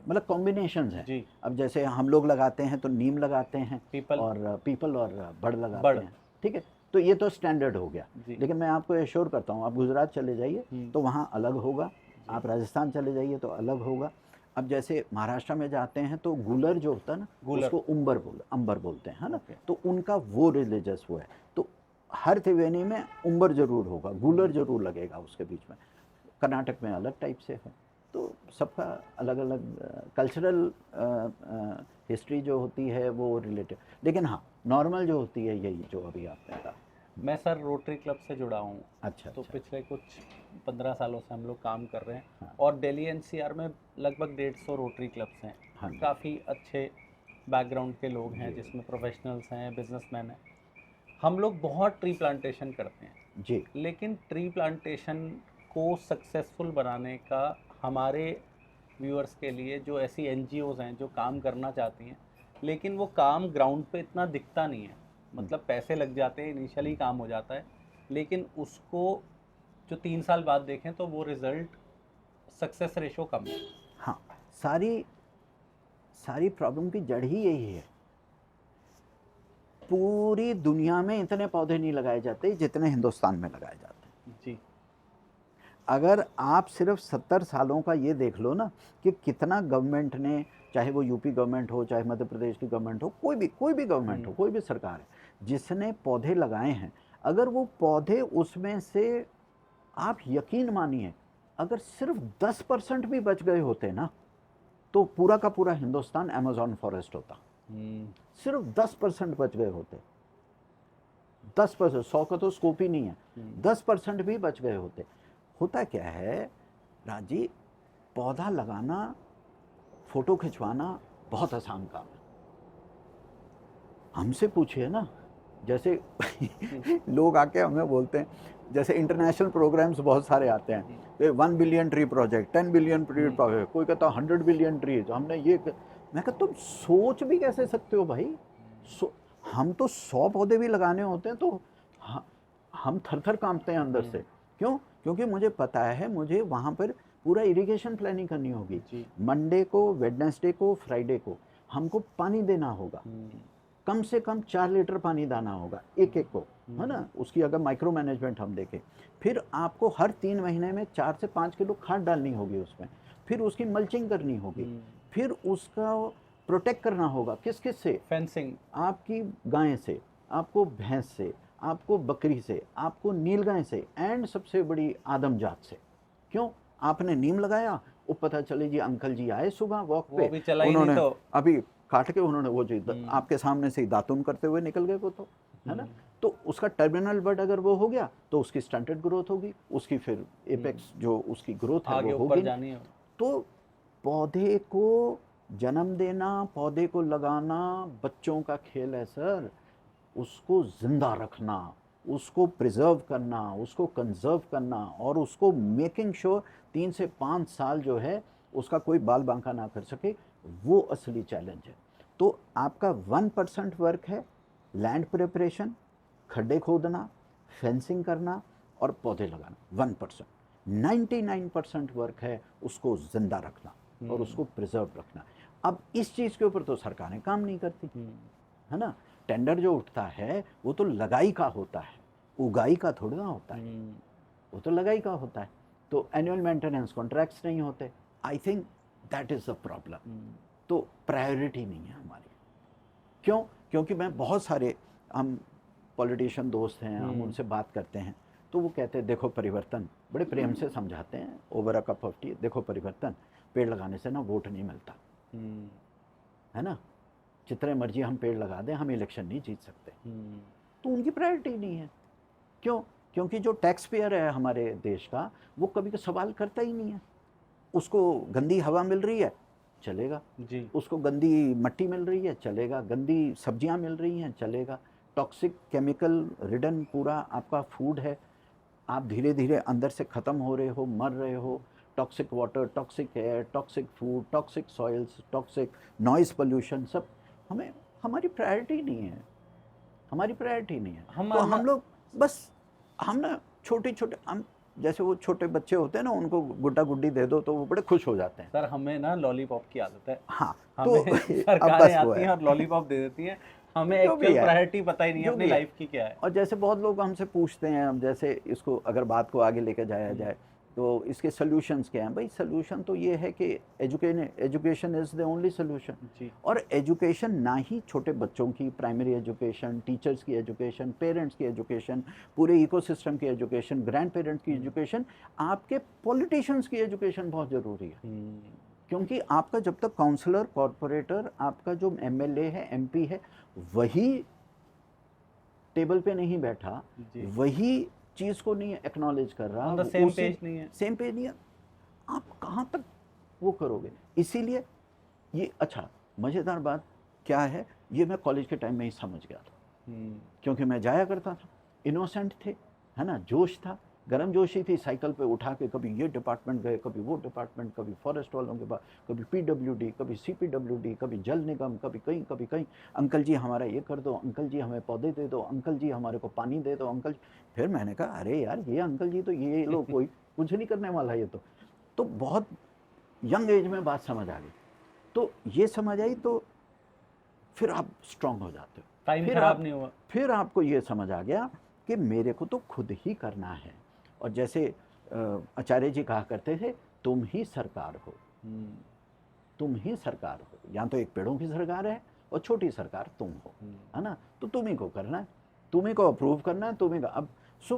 मतलब कॉम्बिनेशंस हैं। जी। अब जैसे हम लोग लगाते हैं तो नीम लगाते हैं, पीपल। और पीपल और बड़ लगाते बड़। हैं, ठीक है। तो ये तो स्टैंडर्ड हो गया। जी। लेकिन मैं आपको एश्योर करता हूँ, आप गुजरात चले जाइए तो वहाँ अलग होगा, आप राजस्थान चले जाइए तो अलग होगा। अब जैसे महाराष्ट्र में जाते हैं तो गूलर जो होता है ना, गूलर। उसको अंबर बोलते हैं, है ना। ओके। तो उनका वो रिलीजियस वो है। तो हर त्रिवेणी में अंबर जरूर होगा, गूलर जरूर लगेगा उसके बीच में। कर्नाटक में अलग टाइप से है। तो सबका अलग अलग कल्चरल हिस्ट्री जो होती है वो रिलेटेड। लेकिन हाँ, नॉर्मल जो होती है यही जो अभी आपने कहा। मैं सर रोटरी क्लब से जुड़ा हूँ। अच्छा, तो अच्छा। पिछले कुछ 15 सालों से हम लोग काम कर रहे हैं। हाँ। और दिल्ली एनसीआर में लगभग 150 रोटरी क्लब्स हैं। हाँ जी। काफ़ी अच्छे बैकग्राउंड के लोग हैं, जिसमें प्रोफेशनल्स हैं, बिजनेसमैन हैं। हम लोग बहुत ट्री प्लांटेशन करते हैं जी। लेकिन ट्री प्लांटेशन को सक्सेसफुल बनाने का हमारे व्यूअर्स के लिए जो ऐसी एनजीओज़ हैं जो काम करना चाहती हैं, लेकिन वो काम ग्राउंड पे इतना दिखता नहीं है। मतलब पैसे लग जाते हैं, इनिशियली काम हो जाता है, लेकिन उसको जो 3 साल बाद देखें तो वो रिज़ल्ट सक्सेस रेशो कम है। हाँ, सारी प्रॉब्लम की जड़ ही यही है। पूरी दुनिया में इतने पौधे नहीं लगाए जाते जितने हिंदुस्तान में लगाए जाते हैं। जी। अगर आप सिर्फ 70 सालों का ये देख लो ना कि कितना गवर्नमेंट ने, चाहे वो यूपी गवर्नमेंट हो, चाहे मध्य प्रदेश की गवर्नमेंट हो, कोई भी गवर्नमेंट हो, कोई भी सरकार है, जिसने पौधे लगाए हैं, अगर वो पौधे उसमें से, आप यकीन मानिए, अगर सिर्फ 10% भी बच गए होते ना, तो पूरा का पूरा हिंदुस्तान अमेज़न फॉरेस्ट होता। सिर्फ 10% बच गए होते, 10%, 100 का तो स्कोप ही नहीं है, 10% भी बच गए होते। होता क्या है राजी, पौधा लगाना, फोटो खिंचवाना बहुत आसान काम है। हमसे पूछिए ना, जैसे लोग आके हमें बोलते हैं, जैसे इंटरनेशनल प्रोग्राम्स बहुत सारे आते हैं, 1 billion tree project, 10 billion tree project, कोई कहता 100 बिलियन ट्री, तो हमने ये मैं कहता तुम सोच भी कैसे सकते हो भाई। हम तो 100 पौधे भी लगाने होते हैं तो हम थर थर कांपते हैं अंदर से। क्यों? क्योंकि मुझे पता है मुझे वहाँ पर पूरा इरिगेशन प्लानिंग करनी होगी। मंडे को, वेडनेसडे को, फ्राइडे को हमको पानी देना होगा, कम से कम 4 लीटर पानी दाना होगा एक एक को, है ना। उसकी अगर माइक्रो मैनेजमेंट हम देखें, फिर आपको हर 3 महीने में 4 से 5 किलो खाद डालनी होगी उसमें, फिर उसकी मल्चिंग करनी होगी, फिर उसका प्रोटेक्ट करना होगा। किस किस से? फेंसिंग। आपकी गाय से, आपको भैंस से, आपको बकरी से, आपको नीलगाय से, एंड सबसे बड़ी आदमजात से। क्यों? आपने नीम लगाया, वो पता चले जी अंकल जी आए सुबह वॉक पे, वो भी चला ही उन्होंने नहीं तो अभी काट के उन्होंने वो जो आपके सामने से ही दातुन करते हुए निकल गए वो, तो है ना। तो उसका टर्मिनल बर्ड अगर वो हो गया तो उसकी स्टंटेड ग्रोथ होगी, उसकी फिर एपेक्स जो उसकी ग्रोथ है आगे वो ऊपर होगी। जानी है। तो पौधे को जन्म देना, पौधे को लगाना बच्चों का खेल है सर। उसको जिंदा रखना, उसको प्रिजर्व करना, उसको कंजर्व करना, और उसको मेकिंग श्योर 3 से 5 साल जो है उसका कोई बाल बांका ना कर सके, वो असली चैलेंज है। तो आपका 1% वर्क है लैंड प्रिपरेशन, खड्डे खोदना, फेंसिंग करना और पौधे लगाना। 1%। 99% वर्क है उसको जिंदा रखना और उसको प्रिजर्व रखना। अब इस चीज़ के ऊपर तो सरकारें काम नहीं करती, है ना। टेंडर जो उठता है वो तो लगाई का होता है, उगाई का थोड़ा ना होता है, वो तो लगाई का होता है। तो एनुअल मेंटेनेंस कॉन्ट्रैक्ट्स नहीं होते। I think that is the problem. तो प्रायोरिटी नहीं है हमारी। क्यों? क्योंकि मैं बहुत सारे हम पॉलिटिशियन दोस्त हैं, हम उनसे बात करते हैं तो वो कहते हैं देखो परिवर्तन, बड़े प्रेम से समझाते हैं over a cup of T, देखो परिवर्तन, पेड़ लगाने से ना वोट नहीं मिलता, है ना। जितने मर्जी हम पेड़ लगा दें हम इलेक्शन नहीं जीत सकते। तो उनकी प्रायोरिटी नहीं है। क्यों? क्योंकि जो टैक्स पेयर है हमारे देश का वो कभी सवाल करता ही नहीं है। उसको गंदी हवा मिल रही है चलेगा जी। उसको गंदी मट्टी मिल रही है चलेगा, गंदी सब्जियां मिल रही हैं चलेगा, टॉक्सिक केमिकल रिडन पूरा आपका फूड है, आप धीरे धीरे अंदर से ख़त्म हो रहे हो, मर रहे हो। Toxic water, toxic air, toxic food, toxic soils, toxic noise pollution, सब हमें हमारी प्रायोरिटी नहीं है, हमारी प्रायोरिटी नहीं है। तो हम लोग बस हम ना छोटे छोटे हम जैसे वो छोटे बच्चे होते हैं ना, उनको गुड्डा गुड्डी दे दो तो वो बड़े खुश हो जाते हैं। सर हमें ना लॉलीपॉप की आदत है। हाँ, तो हमें अब सरकारें बस वो आती है हैं और लॉलीपॉप दे देती हैं, हमें जो भी एक्चुअल है, प्रायोरिटी पता ही नहीं है जो अपनी भी है। लाइफ की क्या है। और जैसे बहुत लोग हमसे पूछते हैं, अब जैसे इसको अगर बात को आगे लेकर जाया जाए तो इसके सॉल्यूशंस क्या हैं? भाई सॉल्यूशन तो ये है कि education is the only solution. जी। और एजुकेशन ना ही छोटे बच्चों की प्राइमरी एजुकेशन, टीचर्स की एजुकेशन, पेरेंट्स की एजुकेशन, पूरे इकोसिस्टम की एजुकेशन, ग्रैंड पेरेंट्स की एजुकेशन, आपके पॉलिटिशियंस की एजुकेशन बहुत ज़रूरी है। क्योंकि आपका जब तक काउंसलर, कॉरपोरेटर, आपका जो एमएलए है, एमपी है, वही टेबल पे नहीं बैठा, वही चीज़ को नहीं एक्नॉलेज कर रहा, ऑन द सेम पेज नहीं है, सेम पेज नहीं है, आप कहाँ तक वो करोगे? इसीलिए ये अच्छा मज़ेदार बात क्या है, ये मैं कॉलेज के टाइम में ही समझ गया था। क्योंकि मैं जाया करता था, इनोसेंट थे, है ना, जोश था, गर्म जोशी थी, साइकिल पे उठा के कभी ये डिपार्टमेंट गए, कभी वो डिपार्टमेंट, कभी फॉरेस्ट वालों के पास, कभी पीडब्ल्यूडी, कभी सीपीडब्ल्यूडी, कभी जल निगम, कभी कहीं। अंकल जी हमारा ये कर दो, अंकल जी हमें पौधे दे दो, अंकल जी हमारे को पानी दे दो, अंकल जी। फिर मैंने कहा अरे यार ये अंकल जी तो ये लोग कोई कुछ नहीं करने वाला ये तो बहुत यंग एज में बात समझ आ गई। तो ये समझ आई तो फिर आप स्ट्रांग हो जाते हो, टाइम खराब नहीं हुआ। फिर आपको ये समझ आ गया कि मेरे को तो खुद ही करना है। और जैसे आचार्य जी कहा करते थे, तुम ही सरकार हो, तुम ही सरकार हो। या तो एक पेड़ों की सरकार है और छोटी सरकार तुम हो, है ना। तो तुम ही को करना है, तुम ही को अप्रूव करना है, तुम ही का। अब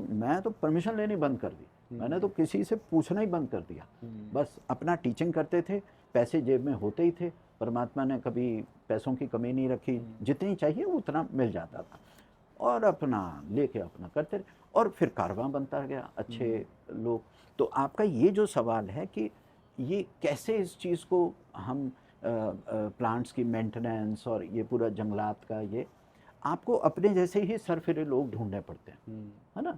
मैं तो परमिशन लेनी बंद कर दी, मैंने तो किसी से पूछना ही बंद कर दिया। बस अपना टीचिंग करते थे, पैसे जेब में होते ही थे, परमात्मा ने कभी पैसों की कमी नहीं रखी, जितनी चाहिए उतना मिल जाता था, और अपना लेके अपना करते रहे। और फिर कारवां बनता गया, अच्छे लोग। तो आपका ये जो सवाल है कि ये कैसे इस चीज़ को हम प्लांट्स की मेंटेनेंस और ये पूरा जंगलात का, ये आपको अपने जैसे ही सरफिरे लोग ढूंढने पड़ते हैं, है ना।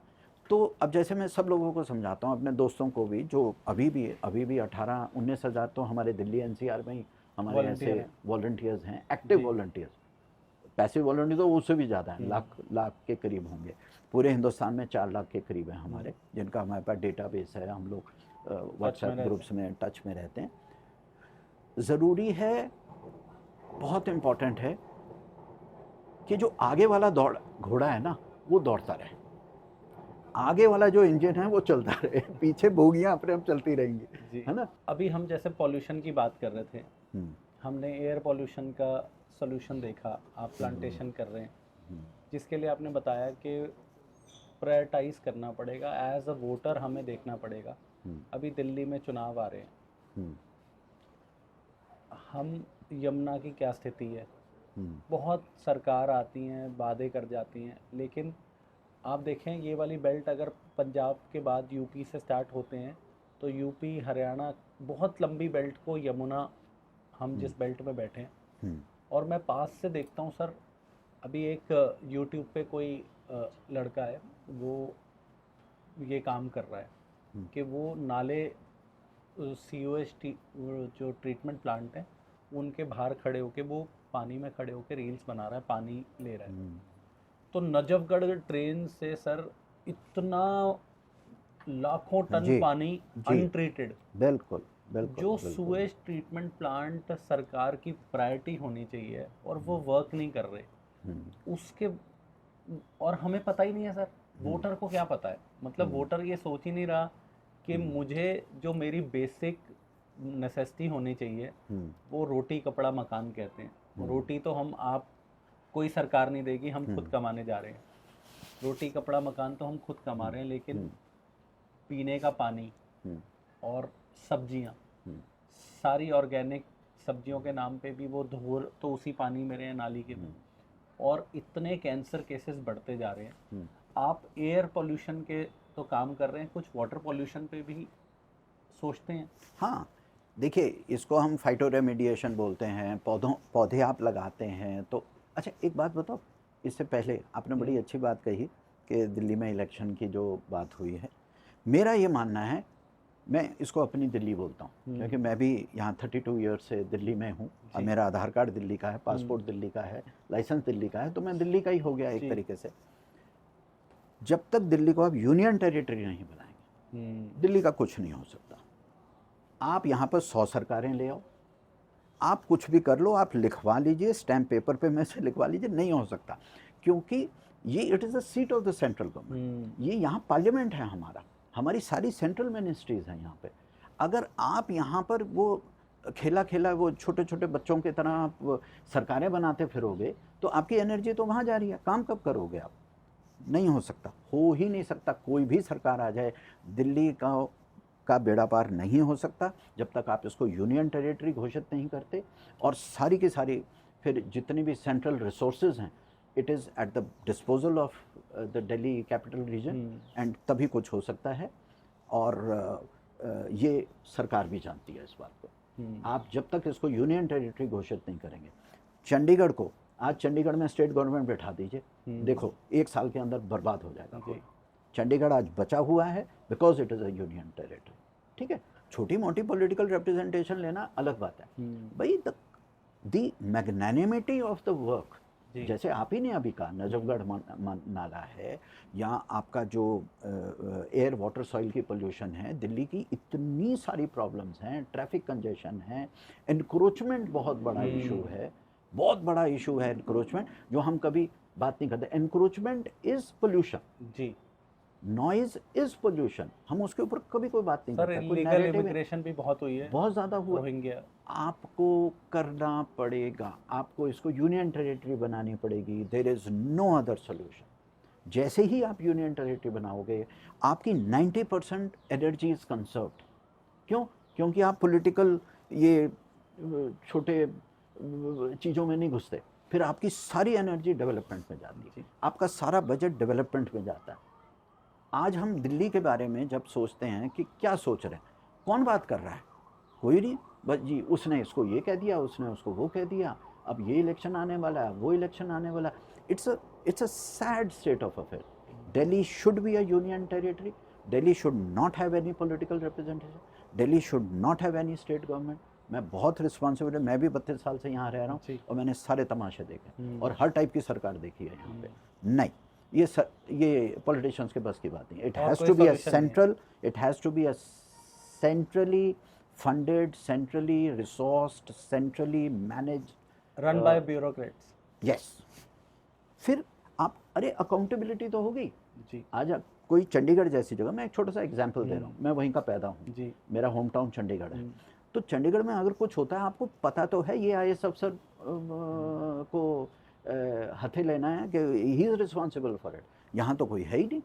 तो अब जैसे मैं सब लोगों को समझाता हूँ, अपने दोस्तों को भी, जो अभी भी 18-19 हज़ार तो हमारे दिल्ली एनसीआर में ही हमारे ऐसे वॉलंटियर्स हैं, एक्टिव वॉलंटियर्स। पैसिव वॉलंटियर तो उससे भी ज़्यादा है, लाख के करीब होंगे। पूरे हिंदुस्तान में 4 लाख के करीब है हमारे, जिनका हमारे पास डेटाबेस है, हम लोग व्हाट्सएप ग्रुप्स में टच में रहते हैं। ज़रूरी है, बहुत इम्पॉर्टेंट है कि जो आगे वाला दौड़ घोड़ा है ना वो दौड़ता रहे, आगे वाला जो इंजन है वो चलता रहे, पीछे बोगियां अपने आप चलती रहेंगी, जी। है ना। अभी हम जैसे पॉल्यूशन की बात कर रहे थे, हम्म, हमने एयर पॉल्यूशन का सोल्यूशन देखा, आप प्लांटेशन कर रहे हैं, जिसके लिए आपने बताया कि प्रायोरिटाइज करना पड़ेगा, एज अ वोटर हमें देखना पड़ेगा। अभी दिल्ली में चुनाव आ रहे हैं, हम्म, हम यमुना की क्या स्थिति है, हम्म, बहुत सरकार आती हैं वादे कर जाती हैं, लेकिन आप देखें ये वाली बेल्ट अगर पंजाब के बाद यूपी से स्टार्ट होते हैं तो यूपी हरियाणा, बहुत लंबी बेल्ट को यमुना, हम जिस बेल्ट में बैठे हैं, हम्म, और मैं पास से देखता हूँ सर। अभी एक यूट्यूब पे कोई लड़का है, वो ये काम कर रहा है कि वो नाले, सीओएस जो ट्रीटमेंट प्लांट है उनके बाहर खड़े होके वो पानी में खड़े होके रील्स बना रहा है, पानी ले रहा है। तो नजफगढ़ ट्रेन से सर इतना लाखों टन जी पानी जी, अनट्रीटेड, बिल्कुल बिल्कुल जो बिल्कुल। सुएज ट्रीटमेंट प्लांट सरकार की प्रायोरिटी होनी चाहिए और वो वर्क नहीं कर रहे उसके, और हमें पता ही नहीं है सर, वोटर को क्या पता है, मतलब वोटर ये सोच ही नहीं रहा कि मुझे जो मेरी बेसिक नेसेसिटी होनी चाहिए, वो रोटी कपड़ा मकान कहते हैं। रोटी तो हम आप कोई सरकार नहीं देगी, हम खुद कमाने जा रहे हैं। रोटी कपड़ा मकान तो हम खुद कमा रहे हैं, लेकिन पीने का पानी और सब्जियां, सारी ऑर्गेनिक सब्जियों के नाम पे भी वो धोर तो उसी पानी में रहे हैं, नाली के में, और इतने कैंसर केसेस बढ़ते जा रहे हैं। आप एयर पोल्यूशन के तो काम कर रहे हैं, कुछ वाटर पोल्यूशन पे भी सोचते हैं? हाँ, देखिए इसको हम फाइटो रेमेडिएशन बोलते हैं, पौधे आप लगाते हैं तो। अच्छा एक बात बताओ, इससे पहले आपने बड़ी अच्छी बात कही कि दिल्ली में इलेक्शन की जो बात हुई है, मेरा ये मानना है, मैं इसको अपनी दिल्ली बोलता हूँ क्योंकि मैं भी यहाँ 32 ईयर्स से दिल्ली में हूँ और मेरा आधार कार्ड दिल्ली का है, पासपोर्ट दिल्ली का है, लाइसेंस दिल्ली का है, तो मैं दिल्ली का ही हो गया एक तरीके से। जब तक दिल्ली को आप यूनियन टेरिटरी नहीं बनाएंगे, दिल्ली का कुछ नहीं हो सकता। आप यहाँ पर 100 सरकारें ले आओ, आप कुछ भी कर लो, आप लिखवा लीजिए, स्टैम्प पेपर पे में से लिखवा लीजिए, नहीं हो सकता, क्योंकि ये it is the seat of the central government. ये यहाँ पार्लियामेंट है हमारा, हमारी सारी सेंट्रल मिनिस्ट्रीज़ हैं यहाँ पे। अगर आप यहाँ पर वो खेला वो छोटे छोटे बच्चों की तरह आप सरकारें बनाते फिरोगे तो आपकी एनर्जी तो वहाँ जा रही है, काम कब करोगे आप? नहीं हो सकता, हो ही नहीं सकता। कोई भी सरकार आ जाए, दिल्ली का बेड़ा पार नहीं हो सकता जब तक आप इसको यूनियन टेरिटरी घोषित नहीं करते। और सारी की सारी फिर जितनी भी सेंट्रल रिसोर्सेज हैं, it is at the disposal of the Delhi capital region, and तभी कुछ हो सकता है। और ये सरकार भी जानती है इस बात को। आप जब तक इसको यूनियन टेरिटरी घोषित नहीं करेंगे, चंडीगढ़ को आज चंडीगढ़ में स्टेट गवर्नमेंट बैठा दीजिए, देखो 1 साल के अंदर बर्बाद हो जाएगा। चंडीगढ़ आज बचा हुआ है because it is a union territory. ठीक है, छोटी मोटी पॉलिटिकल रिप्रेजेंटेशन लेना अलग बात है, भाई the magnanimity of the work, जैसे आप ही ने अभी कहा नजफगढ़ नाला है, या आपका जो एयर वाटर सॉइल की पोल्यूशन है, दिल्ली की इतनी सारी प्रॉब्लम्स हैं, ट्रैफिक कंजेशन है, एनक्रोचमेंट बहुत बड़ा इशू है, बहुत बड़ा इशू है एनक्रोचमेंट, जो हम कभी बात नहीं करते। एनक्रोचमेंट इज पोल्यूशन जी, नॉइज इज पोल्यूशन, हम उसके ऊपर कभी कोई बात नहीं करते। इलीगल इमिग्रेशन भी बहुत हुई है, बहुत ज़्यादा हुआ। आपको करना पड़ेगा, आपको इसको यूनियन टेरिटरी बनानी पड़ेगी, there is no other solution. जैसे ही आप यूनियन टेरिटरी बनाओगे, आपकी 90% एनर्जी इज कंसर्व्ड। क्यों? क्योंकि आप पॉलिटिकल ये छोटे चीज़ों में नहीं घुसते, फिर आपकी सारी एनर्जी डेवलपमेंट में जाती है, आपका सारा बजट डेवलपमेंट में जाता है। आज हम दिल्ली के बारे में जब सोचते हैं कि क्या सोच रहे हैं, कौन बात कर रहा है? कोई नहीं, बस जी उसने इसको ये कह दिया, उसने उसको वो कह दिया, अब ये इलेक्शन आने वाला है, वो इलेक्शन आने वाला है। It's a sad state of affair. Delhi should be a union territory, Delhi should not have any political representation, Delhi should not have any state government. मैं बहुत रिस्पॉन्सिबल है, मैं भी 32 साल से यहाँ रह रहा हूँ और मैंने सारे तमाशे देखे और हर टाइप की सरकार देखी है यहाँ पे। नहीं, ये पॉलिटिशियंस के बस की बात नहीं। It has to be a central, it has to be a centrally funded, centrally resourced, centrally managed, run by bureaucrats. Yes, फिर आप, अरे अकाउंटेबिलिटी तो हो गई। जी आज आप कोई चंडीगढ़ जैसी जगह, मैं एक छोटा सा एग्जांपल दे रहा हूँ, मैं वहीं का पैदा हूँ, जी मेरा होम टाउन चंडीगढ़ है। तो चंडीगढ़ में अगर कुछ होता है, आपको पता तो है ये आईएएस अफसर को हथे लेना है कि he is responsible for it. यहाँ तो कोई है ही नहीं।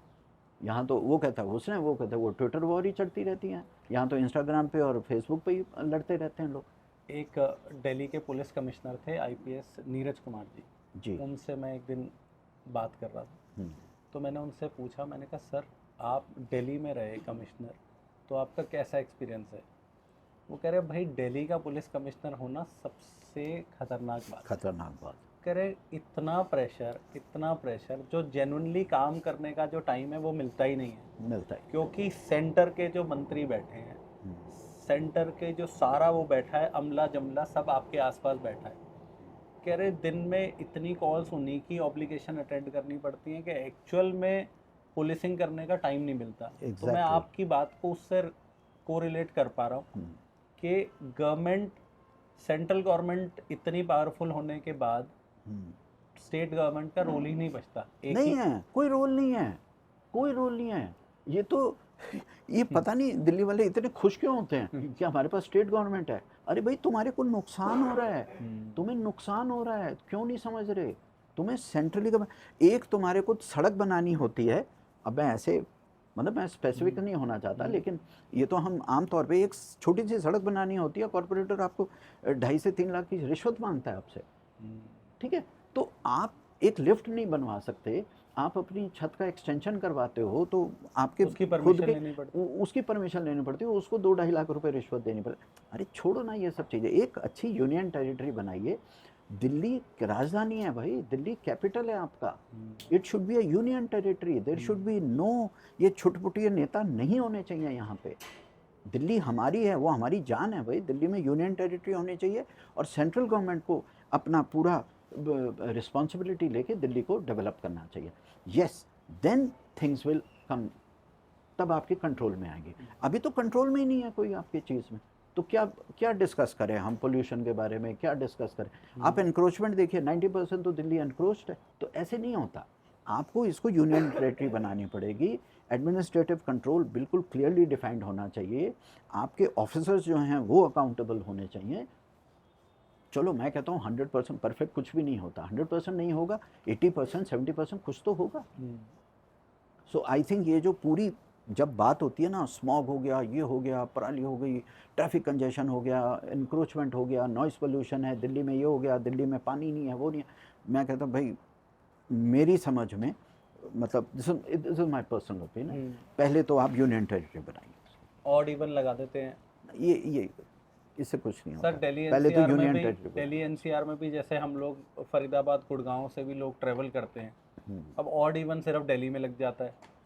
यहाँ तो वो कहता है उसने, वो कहता है वो, ट्विटर वॉर ही चढ़ती रहती हैं। यहाँ तो इंस्टाग्राम पे और फेसबुक पे ही लड़ते रहते हैं लोग। एक दिल्ली के पुलिस कमिश्नर थे आईपीएस नीरज कुमार जी, जी। उनसे मैं एक दिन बात कर रहा था, तो मैंने उनसे पूछा, मैंने कहा सर आप दिल्ली में रहे कमिश्नर, तो आपका कैसा एक्सपीरियंस है? वो कह रहे भाई दिल्ली का पुलिस कमिश्नर होना सबसे खतरनाक बात, खतरनाक बात। कह रहे इतना प्रेशर जो जेन्युइनली काम करने का जो टाइम है वो मिलता ही नहीं है, मिलता है। क्योंकि सेंटर के जो मंत्री बैठे हैं, सेंटर के जो सारा वो बैठा है, अमला जमला सब आपके आसपास बैठा है। कह रहे दिन में इतनी कॉल्स उन्हीं की ऑब्लिगेशन अटेंड करनी पड़ती हैं कि एक्चुअल में पुलिसिंग करने का टाइम नहीं मिलता। तो मैं आपकी बात को उससे कोरिलेट कर पा रहा हूँ कि गवर्नमेंट, सेंट्रल गवर्नमेंट इतनी पावरफुल होने के बाद स्टेट गवर्नमेंट का रोल ही नहीं बचता। नहीं है, कोई रोल नहीं है, कोई रोल नहीं है। ये तो ये पता नहीं दिल्ली वाले इतने खुश क्यों होते हैं कि हमारे पास स्टेट गवर्नमेंट है। अरे भाई तुम्हारे को नुकसान हो रहा है, तुम्हें नुकसान हो रहा है, क्यों नहीं समझ रहे? तुम्हें सेंट्रली एक तुम्हारे को सड़क बनानी होती है। अब मैं ऐसे, मतलब मैं स्पेसिफिक नहीं होना चाहता, लेकिन ये तो हम आम तौर पे एक छोटी सी सड़क बनानी होती है, कॉर्पोरेटर आपको 2.5 से 3 लाख की रिश्वत मांगता है आपसे, ठीक है? तो आप एक लिफ्ट नहीं बनवा सकते, आप अपनी छत का एक्सटेंशन करवाते हो तो आपके उसकी खुद परमिशन के लेनी पड़ती उसकी परमिशन लेनी पड़ती है, उसको 2-2.5 लाख रुपए रिश्वत देनी पड़ती। अरे छोड़ो ना ये सब चीज़ें, एक अच्छी यूनियन टेरिटरी बनाइए। दिल्ली राजधानी है भाई, दिल्ली कैपिटल है आपका। It should be a union territory, there should be no, ये छुटपुटिया नेता नहीं होने चाहिए यहाँ पे। दिल्ली हमारी है, वो हमारी जान है भाई। दिल्ली में यूनियन टेरिटरी होनी चाहिए और सेंट्रल गवर्नमेंट को अपना पूरा रिस्पॉन्सिबिलिटी लेके दिल्ली को डेवलप करना चाहिए। Yes, then things will come, तब आपके कंट्रोल में आएंगे। अभी तो कंट्रोल में ही नहीं है कोई आपकी चीज़ में, तो क्या क्या डिस्कस करें हम पोल्यूशन के बारे में, क्या डिस्कस करें? आप एनक्रोचमेंट देखिए, 90% तो दिल्ली एनक्रोच्ड है। तो ऐसे नहीं होता, आपको इसको यूनियन टेरिटरी बनानी पड़ेगी। एडमिनिस्ट्रेटिव कंट्रोल बिल्कुल क्लियरली डिफाइंड होना चाहिए। आपके ऑफिसर्स जो हैं वो अकाउंटेबल होने चाहिए। चलो मैं कहता हूँ 100% परफेक्ट कुछ भी नहीं होता, 100% नहीं होगा, 80% 70% कुछ तो होगा। सो आई थिंक ये जो पूरी जब बात होती है ना, स्मॉग हो गया, ये हो गया, पराली हो गई, ट्रैफिक कंजेशन हो गया, इंक्रोचमेंट हो गया, नॉइस पोल्यूशन है, दिल्ली में ये हो गया, दिल्ली में पानी नहीं है, वो नहीं है, मैं कहता हूँ भाई मेरी समझ में, मतलब this is my personal opinion, पहले तो आप यूनियन टेरिटरी बनाइए। ऑड इवन लगा देते हैं, ये इससे कुछ नहीं होता। सर दिल्ली पहले तो एनसीआर में यूनियन भी, टेरिटरी दिल्ली एनसीआर में भी जैसे हम लोग फरीदाबाद गुड़गांव से भी लोग ट्रेवल करते हैं, अब ऑड इवन सिर्फ दिल्ली में लग जाता है।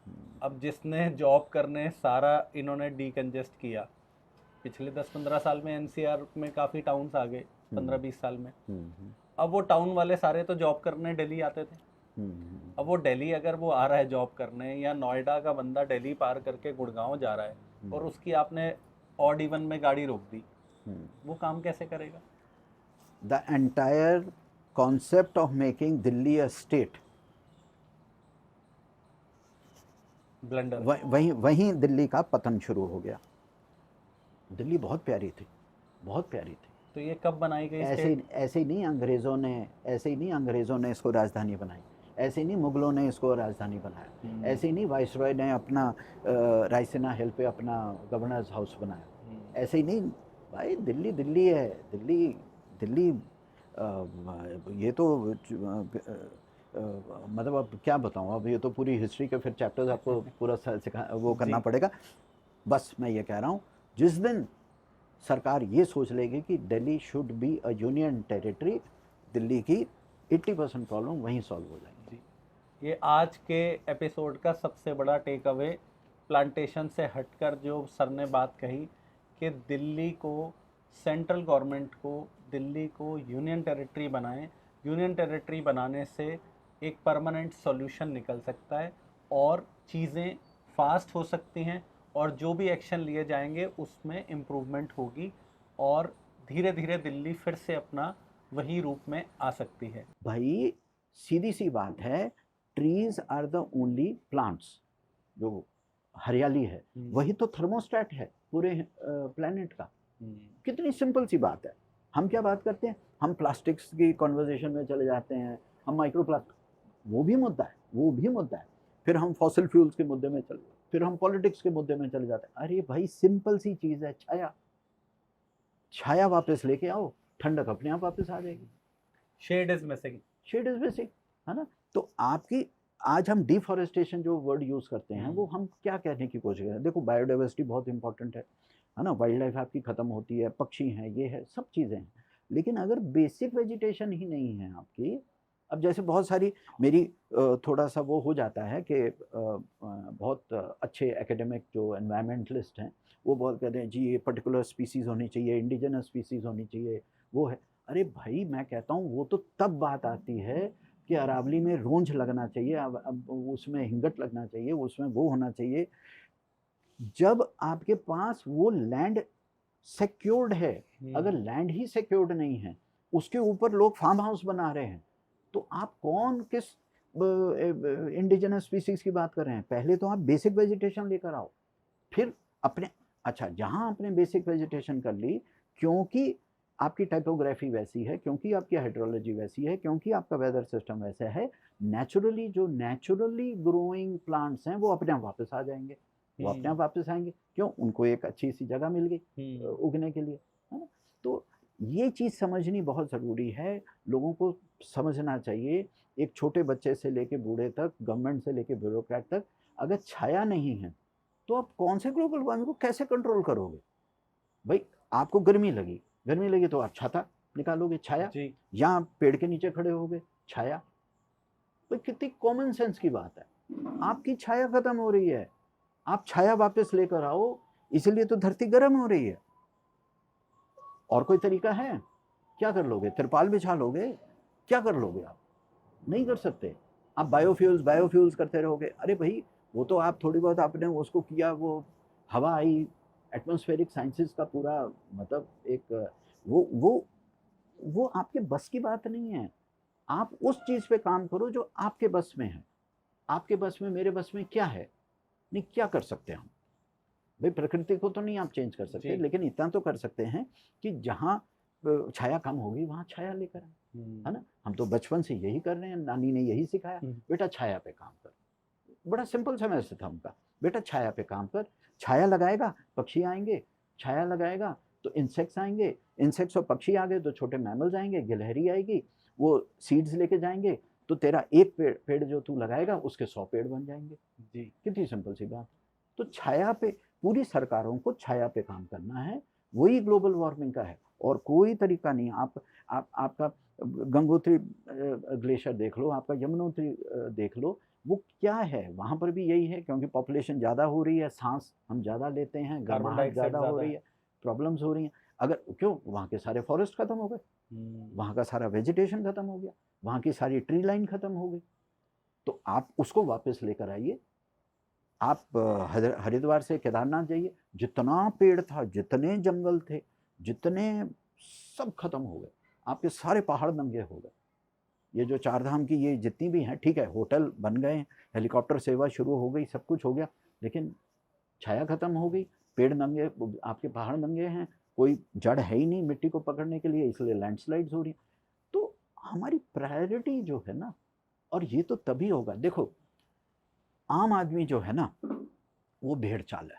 अब जिसने जॉब करने सारा इन्होंने डीकंजेस्ट किया, पिछले 10-15 साल में एनसीआर में काफ़ी टाउन्स आ गए, 15-20 साल में। अब वो टाउन वाले सारे तो जॉब करने दिल्ली आते थे। अब वो दिल्ली अगर वो आ रहा है जॉब करने, या नोएडा का बंदा दिल्ली पार करके गुड़गांव जा रहा है और उसकी आपने ऑड इवन में गाड़ी रोक दी, वो काम कैसे करेगा? The entire concept of making Delhi a state, blunder, वहीं दिल्ली का पतन शुरू हो गया। दिल्ली बहुत प्यारी थी, बहुत प्यारी थी। तो ये कब बनाई गई? ऐसे ही नहीं अंग्रेज़ों ने इसको राजधानी बनाई, ऐसे ही नहीं मुगलों ने इसको राजधानी बनाया, ऐसे ही नहीं वाइसरॉय ने अपना रायसीना हिल पे अपना गवर्नर्स हाउस बनाया, ऐसे ही नहीं भाई। दिल्ली दिल्ली है, दिल्ली ये तो मतलब अब क्या बताऊँ, अब ये तो पूरी हिस्ट्री के फिर चैप्टर्स आपको पूरा वो करना पड़ेगा। बस मैं ये कह रहा हूँ, जिस दिन सरकार ये सोच लेगी कि Delhi should be a union territory, Delhi की 80% प्रॉब्लम वहीं सॉल्व हो जाएगी। ये आज के एपिसोड का सबसे बड़ा टेक अवे, प्लांटेशन से हटकर जो सर ने बात कही कि दिल्ली को, सेंट्रल गवर्नमेंट को दिल्ली को यूनियन टेरिटरी बनाएं, यूनियन टेरिटरी बनाने से एक परमानेंट सॉल्यूशन निकल सकता है और चीज़ें फास्ट हो सकती हैं, और जो भी एक्शन लिए जाएंगे उसमें इम्प्रूवमेंट होगी और धीरे धीरे दिल्ली फिर से अपना वही रूप में आ सकती है। भाई सीधी सी बात है, trees are the only plants, जो हरियाली है वही तो थर्मोस्टेट है पूरे प्लेनेट का। कितनी सिंपल सी बात है। हम क्या बात करते हैं, हम प्लास्टिक्स की कॉन्वर्जेशन में चले जाते हैं, हम माइक्रो प्लास्टिक, वो भी मुद्दा है, वो भी मुद्दा है। फिर हम फॉसिल फ्यूल्स के मुद्दे में चले, फिर हम पॉलिटिक्स के मुद्दे में चले जाते हैं। अरे भाई सिंपल सी चीज़ है, छाया, छाया वापस लेके आओ, ठंडक अपने आप वापस आ जाएगी। Shade is missing, shade is missing, है ना। तो आपकी, आज हम डिफॉरेस्टेशन जो वर्ड यूज करते हैं वो हम क्या कहने की कोशिश करें, देखो बायोडाइवर्सिटी बहुत इंपॉर्टेंट है ना, वाइल्ड लाइफ आपकी खत्म होती है, पक्षी हैं, ये है, सब चीज़ें हैं, लेकिन अगर बेसिक वेजिटेशन ही नहीं है आपकी, अब जैसे बहुत सारी मेरी थोड़ा सा वो हो जाता है कि बहुत अच्छे एकेडमिक जो एनवायरमेंटलिस्ट हैं वो बहुत कहते हैं जी ये पर्टिकुलर स्पीसीज़ होनी चाहिए, इंडिजिनस स्पीसीज़ होनी चाहिए, वो है। अरे भाई मैं कहता हूँ वो तो तब बात आती है कि अरावली में रोंझ लगना चाहिए, अब उसमें हिंगट लगना चाहिए, उसमें वो होना चाहिए, जब आपके पास वो लैंड सिक्योर्ड है। अगर लैंड ही सिक्योर्ड नहीं है, उसके ऊपर लोग फार्म हाउस बना रहे हैं, तो आप कौन किस इंडिजिनस स्पीसीज की बात कर रहे हैं। पहले तो आप बेसिक वेजिटेशन लेकर आओ, फिर अपने, अच्छा जहां आपने बेसिक वेजिटेशन कर ली, क्योंकि आपकी टाइपोग्राफी वैसी है, क्योंकि आपकी हाइड्रोलॉजी वैसी है, क्योंकि आपका वेदर सिस्टम वैसा है, नेचुरली जो नेचुरली ग्रोइंग प्लांट्स हैं वो अपने आप वापस आ जाएंगे, वो अपने आप वापस आएंगे। क्यों? उनको एक अच्छी सी जगह मिल गई उगने के लिए, है ना। तो ये चीज़ समझनी बहुत ज़रूरी है, लोगों को समझना चाहिए, एक छोटे बच्चे से लेके बूढ़े तक, गवर्नमेंट से लेके ब्यूरोक्रेट तक, अगर छाया नहीं है तो आप कौन से ग्लोबल वार्मिंग को कैसे कंट्रोल करोगे। भाई आपको गर्मी लगी तो आप छाता निकालोगे, छाया, या पेड़ के नीचे खड़े होगे, छाया। भाई कितनी कॉमन सेंस की बात है, आपकी छाया खत्म हो रही है, आप छाया वापस लेकर आओ, इसलिए तो धरती गर्म हो रही है। और कोई तरीका है? क्या कर लोगे? तिरपाल बिछा लोगे? क्या कर लोगे? आप नहीं कर सकते। आप बायोफ्यूल्स करते रहोगे। अरे भाई वो तो आप थोड़ी बहुत आपने उसको किया, वो हवा आई, एटमॉस्फेरिक साइंसेस का पूरा मतलब एक वो आपके बस की बात नहीं है। आप उस चीज़ पे काम करो जो आपके बस में है। आपके बस में, मेरे बस में क्या है? नहीं, क्या कर सकते हैं हम? भाई प्रकृति को तो नहीं आप चेंज कर सकते, लेकिन इतना तो कर सकते हैं कि जहाँ छाया कम होगी वहाँ छाया लेकर आए, है ना। हम तो बचपन से यही कर रहे हैं, नानी ने यही सिखाया, बेटा छाया पे काम कर। बड़ा सिंपल सा मैसेज था उनका, बेटा छाया पे काम कर, छाया लगाएगा पक्षी आएंगे, छाया लगाएगा तो इंसेक्ट्स आएंगे, इंसेक्ट्स और पक्षी आ गए तो छोटे मैमल्स आएंगे, गिलहरी आएगी, वो सीड्स लेके जाएंगे, तो तेरा एक पेड़ जो तू लगाएगा उसके 100 पेड़ बन जाएंगे। जी, कितनी सिंपल सी बात। तो छाया पे, पूरी सरकारों को छाया पे काम करना है, वही ग्लोबल वार्मिंग का है, और कोई तरीका नहीं। आपका गंगोत्री ग्लेशियर देख लो, आपका यमुनोत्री देख लो, वो क्या है, वहाँ पर भी यही है, क्योंकि पॉपुलेशन ज़्यादा हो रही है, सांस हम ज़्यादा लेते हैं, गर्माहट ज़्यादा हो रही है, प्रॉब्लम्स हो रही हैं। अगर क्यों, वहाँ के सारे फॉरेस्ट खत्म हो गए, वहाँ का सारा वेजिटेशन खत्म हो गया, वहाँ की सारी ट्री लाइन खत्म हो गई, तो आप उसको वापस लेकर आइए। आप हरिद्वार से केदारनाथ जाइए, जितना पेड़ था, जितने जंगल थे, जितने, सब खत्म हो गए, आपके सारे पहाड़ नंगे हो गए। ये जो चारधाम की ये जितनी भी हैं, ठीक है होटल बन गए, हेलीकॉप्टर सेवा शुरू हो गई, सब कुछ हो गया, लेकिन छाया खत्म हो गई, पेड़ नंगे, आपके पहाड़ नंगे हैं, कोई जड़ है ही नहीं मिट्टी को पकड़ने के लिए, इसलिए लैंडस्लाइड्स हो रही। तो हमारी प्रायोरिटी जो है ना, और ये तो तभी होगा, देखो आम आदमी जो है ना वो भेड़ चाल है,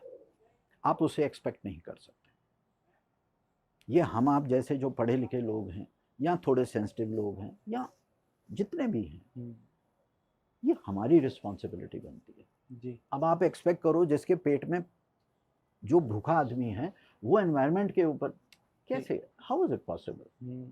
आप उसे एक्सपेक्ट नहीं कर सकते। ये हम आप जैसे जो पढ़े लिखे लोग हैं, या थोड़े सेंसिटिव लोग हैं, या जितने भी हैं, ये हमारी रिस्पॉन्सिबिलिटी बनती है। जी, अब आप एक्सपेक्ट करो जिसके पेट में जो भूखा आदमी है वो एनवायरनमेंट के ऊपर कैसे, how is it possible?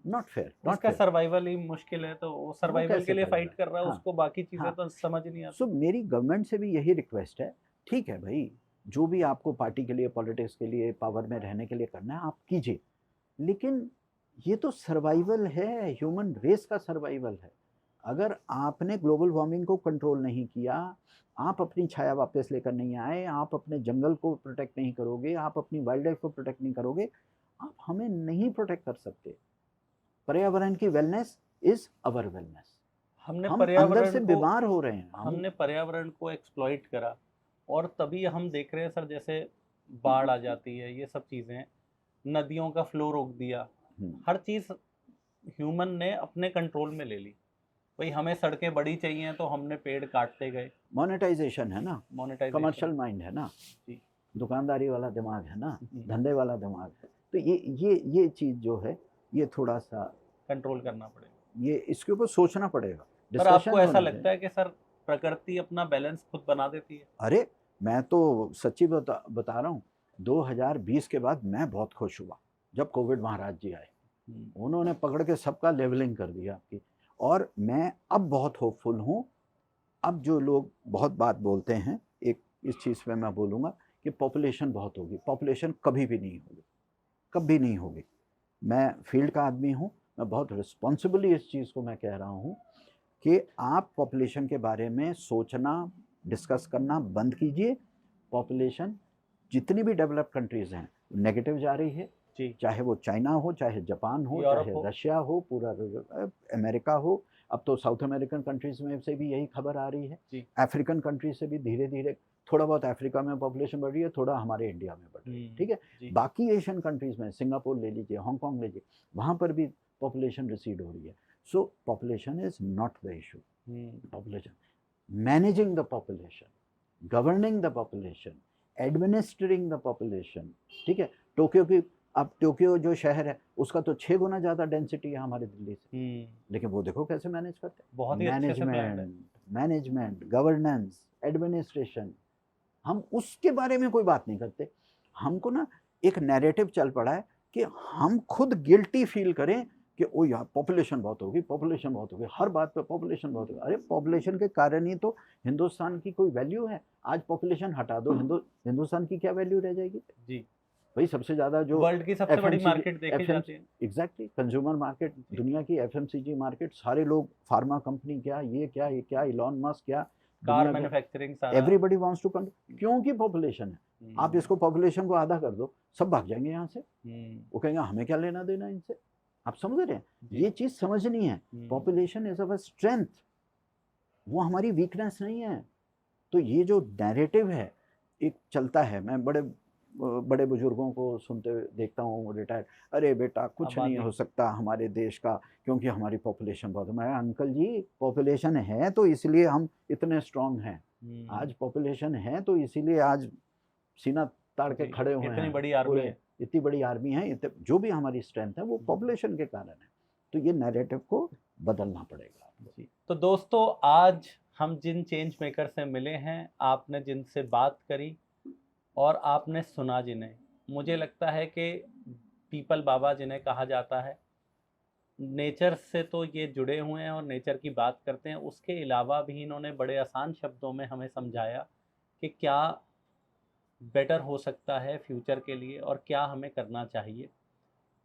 Not fair. उसका सर्वाइवल ही मुश्किल है, तो वो सर्वाइवल के लिए फाइट कर रहा है, उसको बाकी चीजें तो समझ नहीं आती। सो मेरी गवर्नमेंट से भी यही रिक्वेस्ट है, ठीक है भाई, जो भी आपको पार्टी के लिए, पॉलिटिक्स के लिए, पावर में रहने के लिए करना है आप कीजिए, लेकिन ये तो सर्वाइवल है, ह्यूमन रेस का सर्वाइवल है। अगर आपने ग्लोबल वार्मिंग को कंट्रोल नहीं किया, आप अपनी छाया वापस लेकर नहीं आए, आप अपने जंगल को प्रोटेक्ट नहीं करोगे, आप अपनी वाइल्ड लाइफ को प्रोटेक्ट नहीं करोगे, आप हमें नहीं प्रोटेक्ट कर सकते। पर्यावरण की वेलनेस इज अवर वेलनेस, हमने हम अंदर से पर्यावरण को बीमार हो रहे हैं। हमने पर्यावरण को एक्सप्लॉइट करा, और तभी हम देख रहे हैं सर, जैसे बाढ़ आ जाती है, ये सब चीज़ें, नदियों का फ्लो रोक दिया, हर चीज़ ह्यूमन ने अपने कंट्रोल में ले ली। भाई हमें सड़कें बड़ी चाहिए तो हमने पेड़ काटते गए, मोनेटाइजेशन है ना, मोनेटाइजेशन। कमर्शियल माइंड है ना, जी। दुकानदारी वाला दिमाग है ना, धंधे वाला दिमाग है। तो ये चीज़ जो है ये थोड़ा सा कंट्रोल करना पड़ेगा, ये इसके ऊपर सोचना पड़ेगा। पर आपको ऐसा लगता है कि सर प्रकृति अपना बैलेंस खुद बना देती है? अरे मैं तो सच्ची बता रहा हूँ, 2020 के बाद मैं बहुत खुश हुआ जब कोविड महाराज जी आए। उन्होंने पकड़ के सबका लेवलिंग कर दिया आपकी, और मैं अब बहुत होपफुल हूँ। अब जो लोग बहुत बात बोलते हैं, एक इस चीज़ पे मैं बोलूँगा कि पॉपुलेशन बहुत होगी, पॉपुलेशन कभी भी नहीं होगी, कभी नहीं होगी। मैं फील्ड का आदमी हूँ, मैं बहुत रिस्पॉन्सिबली इस चीज़ को मैं कह रहा हूँ कि आप पॉपुलेशन के बारे में सोचना, डिस्कस करना बंद कीजिए। पॉपुलेशन जितनी भी डेवलप्ड कंट्रीज़ हैं नेगेटिव जा रही है, चाहे वो चाइना हो, चाहे जापान हो, चाहे रशिया हो, पूरा अमेरिका हो, अब तो साउथ अमेरिकन कंट्रीज़ में से भी यही खबर आ रही है। अफ्रीकन कंट्रीज से भी धीरे धीरे, थोड़ा बहुत अफ्रीका में पॉपुलेशन बढ़ रही है, थोड़ा हमारे इंडिया में बढ़ रही है, ठीक है। बाकी एशियन कंट्रीज़ में, सिंगापुर ले लीजिए, हांगकॉन्ग ले लीजिए, वहाँ पर भी पॉपुलेशन रिसीड हो रही है। सो population is not the issue. Population, managing the population, governing the population, administering the population, ठीक है। टोक्यो की, अब टोक्यो जो शहर है उसका तो 6 गुना ज़्यादा डेंसिटी है हमारे दिल्ली से, लेकिन वो देखो कैसे मैनेज करते हैं। बहुत ही अच्छे से planned है। मैनेजमेंट, गवर्नेंस, एडमिनिस्ट्रेशन, हम उसके बारे में कोई बात नहीं करते। हमको ना एक नैरेटिव चल पड़ा है कि हम खुद गिल्टी फील करें कि ओ यार पॉपुलेशन बहुत होगी, पॉपुलेशन बहुत होगी, हर बात पे पॉपुलेशन बहुत होगी। अरे पॉपुलेशन के कारण ही तो हिंदुस्तान की कोई वैल्यू है। आज पॉपुलेशन हटा दो, हिंदुस्तान की क्या वैल्यू रह जाएगी जी? भाई सबसे ज़्यादा जो वर्ल्ड की सबसे बड़ी मार्केट देखी जाती है, एग्जैक्टली, कंज्यूमर मार्केट, दुनिया की एफएमसीजी मार्केट, सारे लोग, फार्मा कंपनी क्या, ये क्या, इलॉन मस्क क्या, कार मैन्युफैक्चरिंग, सारा एवरीबॉडी वांट्स टू कम, क्योंकि पॉपुलेशन है। आप इसको पॉपुलेशन को आधा कर दो, सब भाग जाएंगे यहाँ से। वो कहेंगे हमें क्या लेना देना इनसे। आप समझ रहे हैं, ये चीज़ समझनी है। पॉपुलेशन इज अवर स्ट्रेंथ, वो हमारी वीकनेस नहीं है। तो ये जो नैरेटिव है एक चलता है, मैं बड़े बुजुर्गों को सुनते देखता हूँ रिटायर्ड, अरे बेटा कुछ नहीं हो सकता हमारे देश का क्योंकि हमारी पॉपुलेशन बहुत है। मैं, अंकल जी पॉपुलेशन है तो इसलिए हम इतने स्ट्रांग हैं। आज पॉपुलेशन है तो इसीलिए आज सीना ताड़ के खड़े हुए हैं, इतनी बड़ी आर्मी है, इतनी बड़ी आर्मी है, जो भी हमारी स्ट्रेंथ है वो पॉपुलेशन के कारण है। तो ये नैरेटिव को बदलना पड़ेगा। तो दोस्तों, आज हम जिन चेंज मेकर से मिले हैं, आपने जिनसे बात करी और आपने सुना जिन्हें, मुझे लगता है कि पीपल बाबा जिन्हें कहा जाता है, नेचर से तो ये जुड़े हुए हैं और नेचर की बात करते हैं। उसके अलावा भी इन्होंने बड़े आसान शब्दों में हमें समझाया कि क्या बेटर हो सकता है फ्यूचर के लिए और क्या हमें करना चाहिए।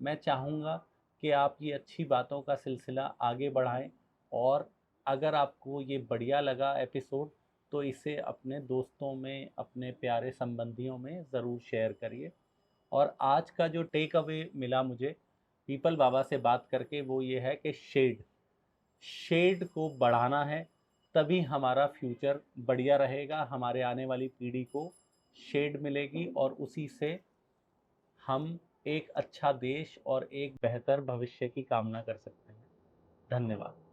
मैं चाहूँगा कि आप ये अच्छी बातों का सिलसिला आगे बढ़ाएं, और अगर आपको ये बढ़िया लगा एपिसोड तो इसे अपने दोस्तों में, अपने प्यारे संबंधियों में ज़रूर शेयर करिए। और आज का जो टेक अवे मिला मुझे पीपल बाबा से बात करके, वो ये है कि शेड को बढ़ाना है, तभी हमारा फ्यूचर बढ़िया रहेगा, हमारे आने वाली पीढ़ी को शेड मिलेगी और उसी से हम एक अच्छा देश और एक बेहतर भविष्य की कामना कर सकते हैं। धन्यवाद।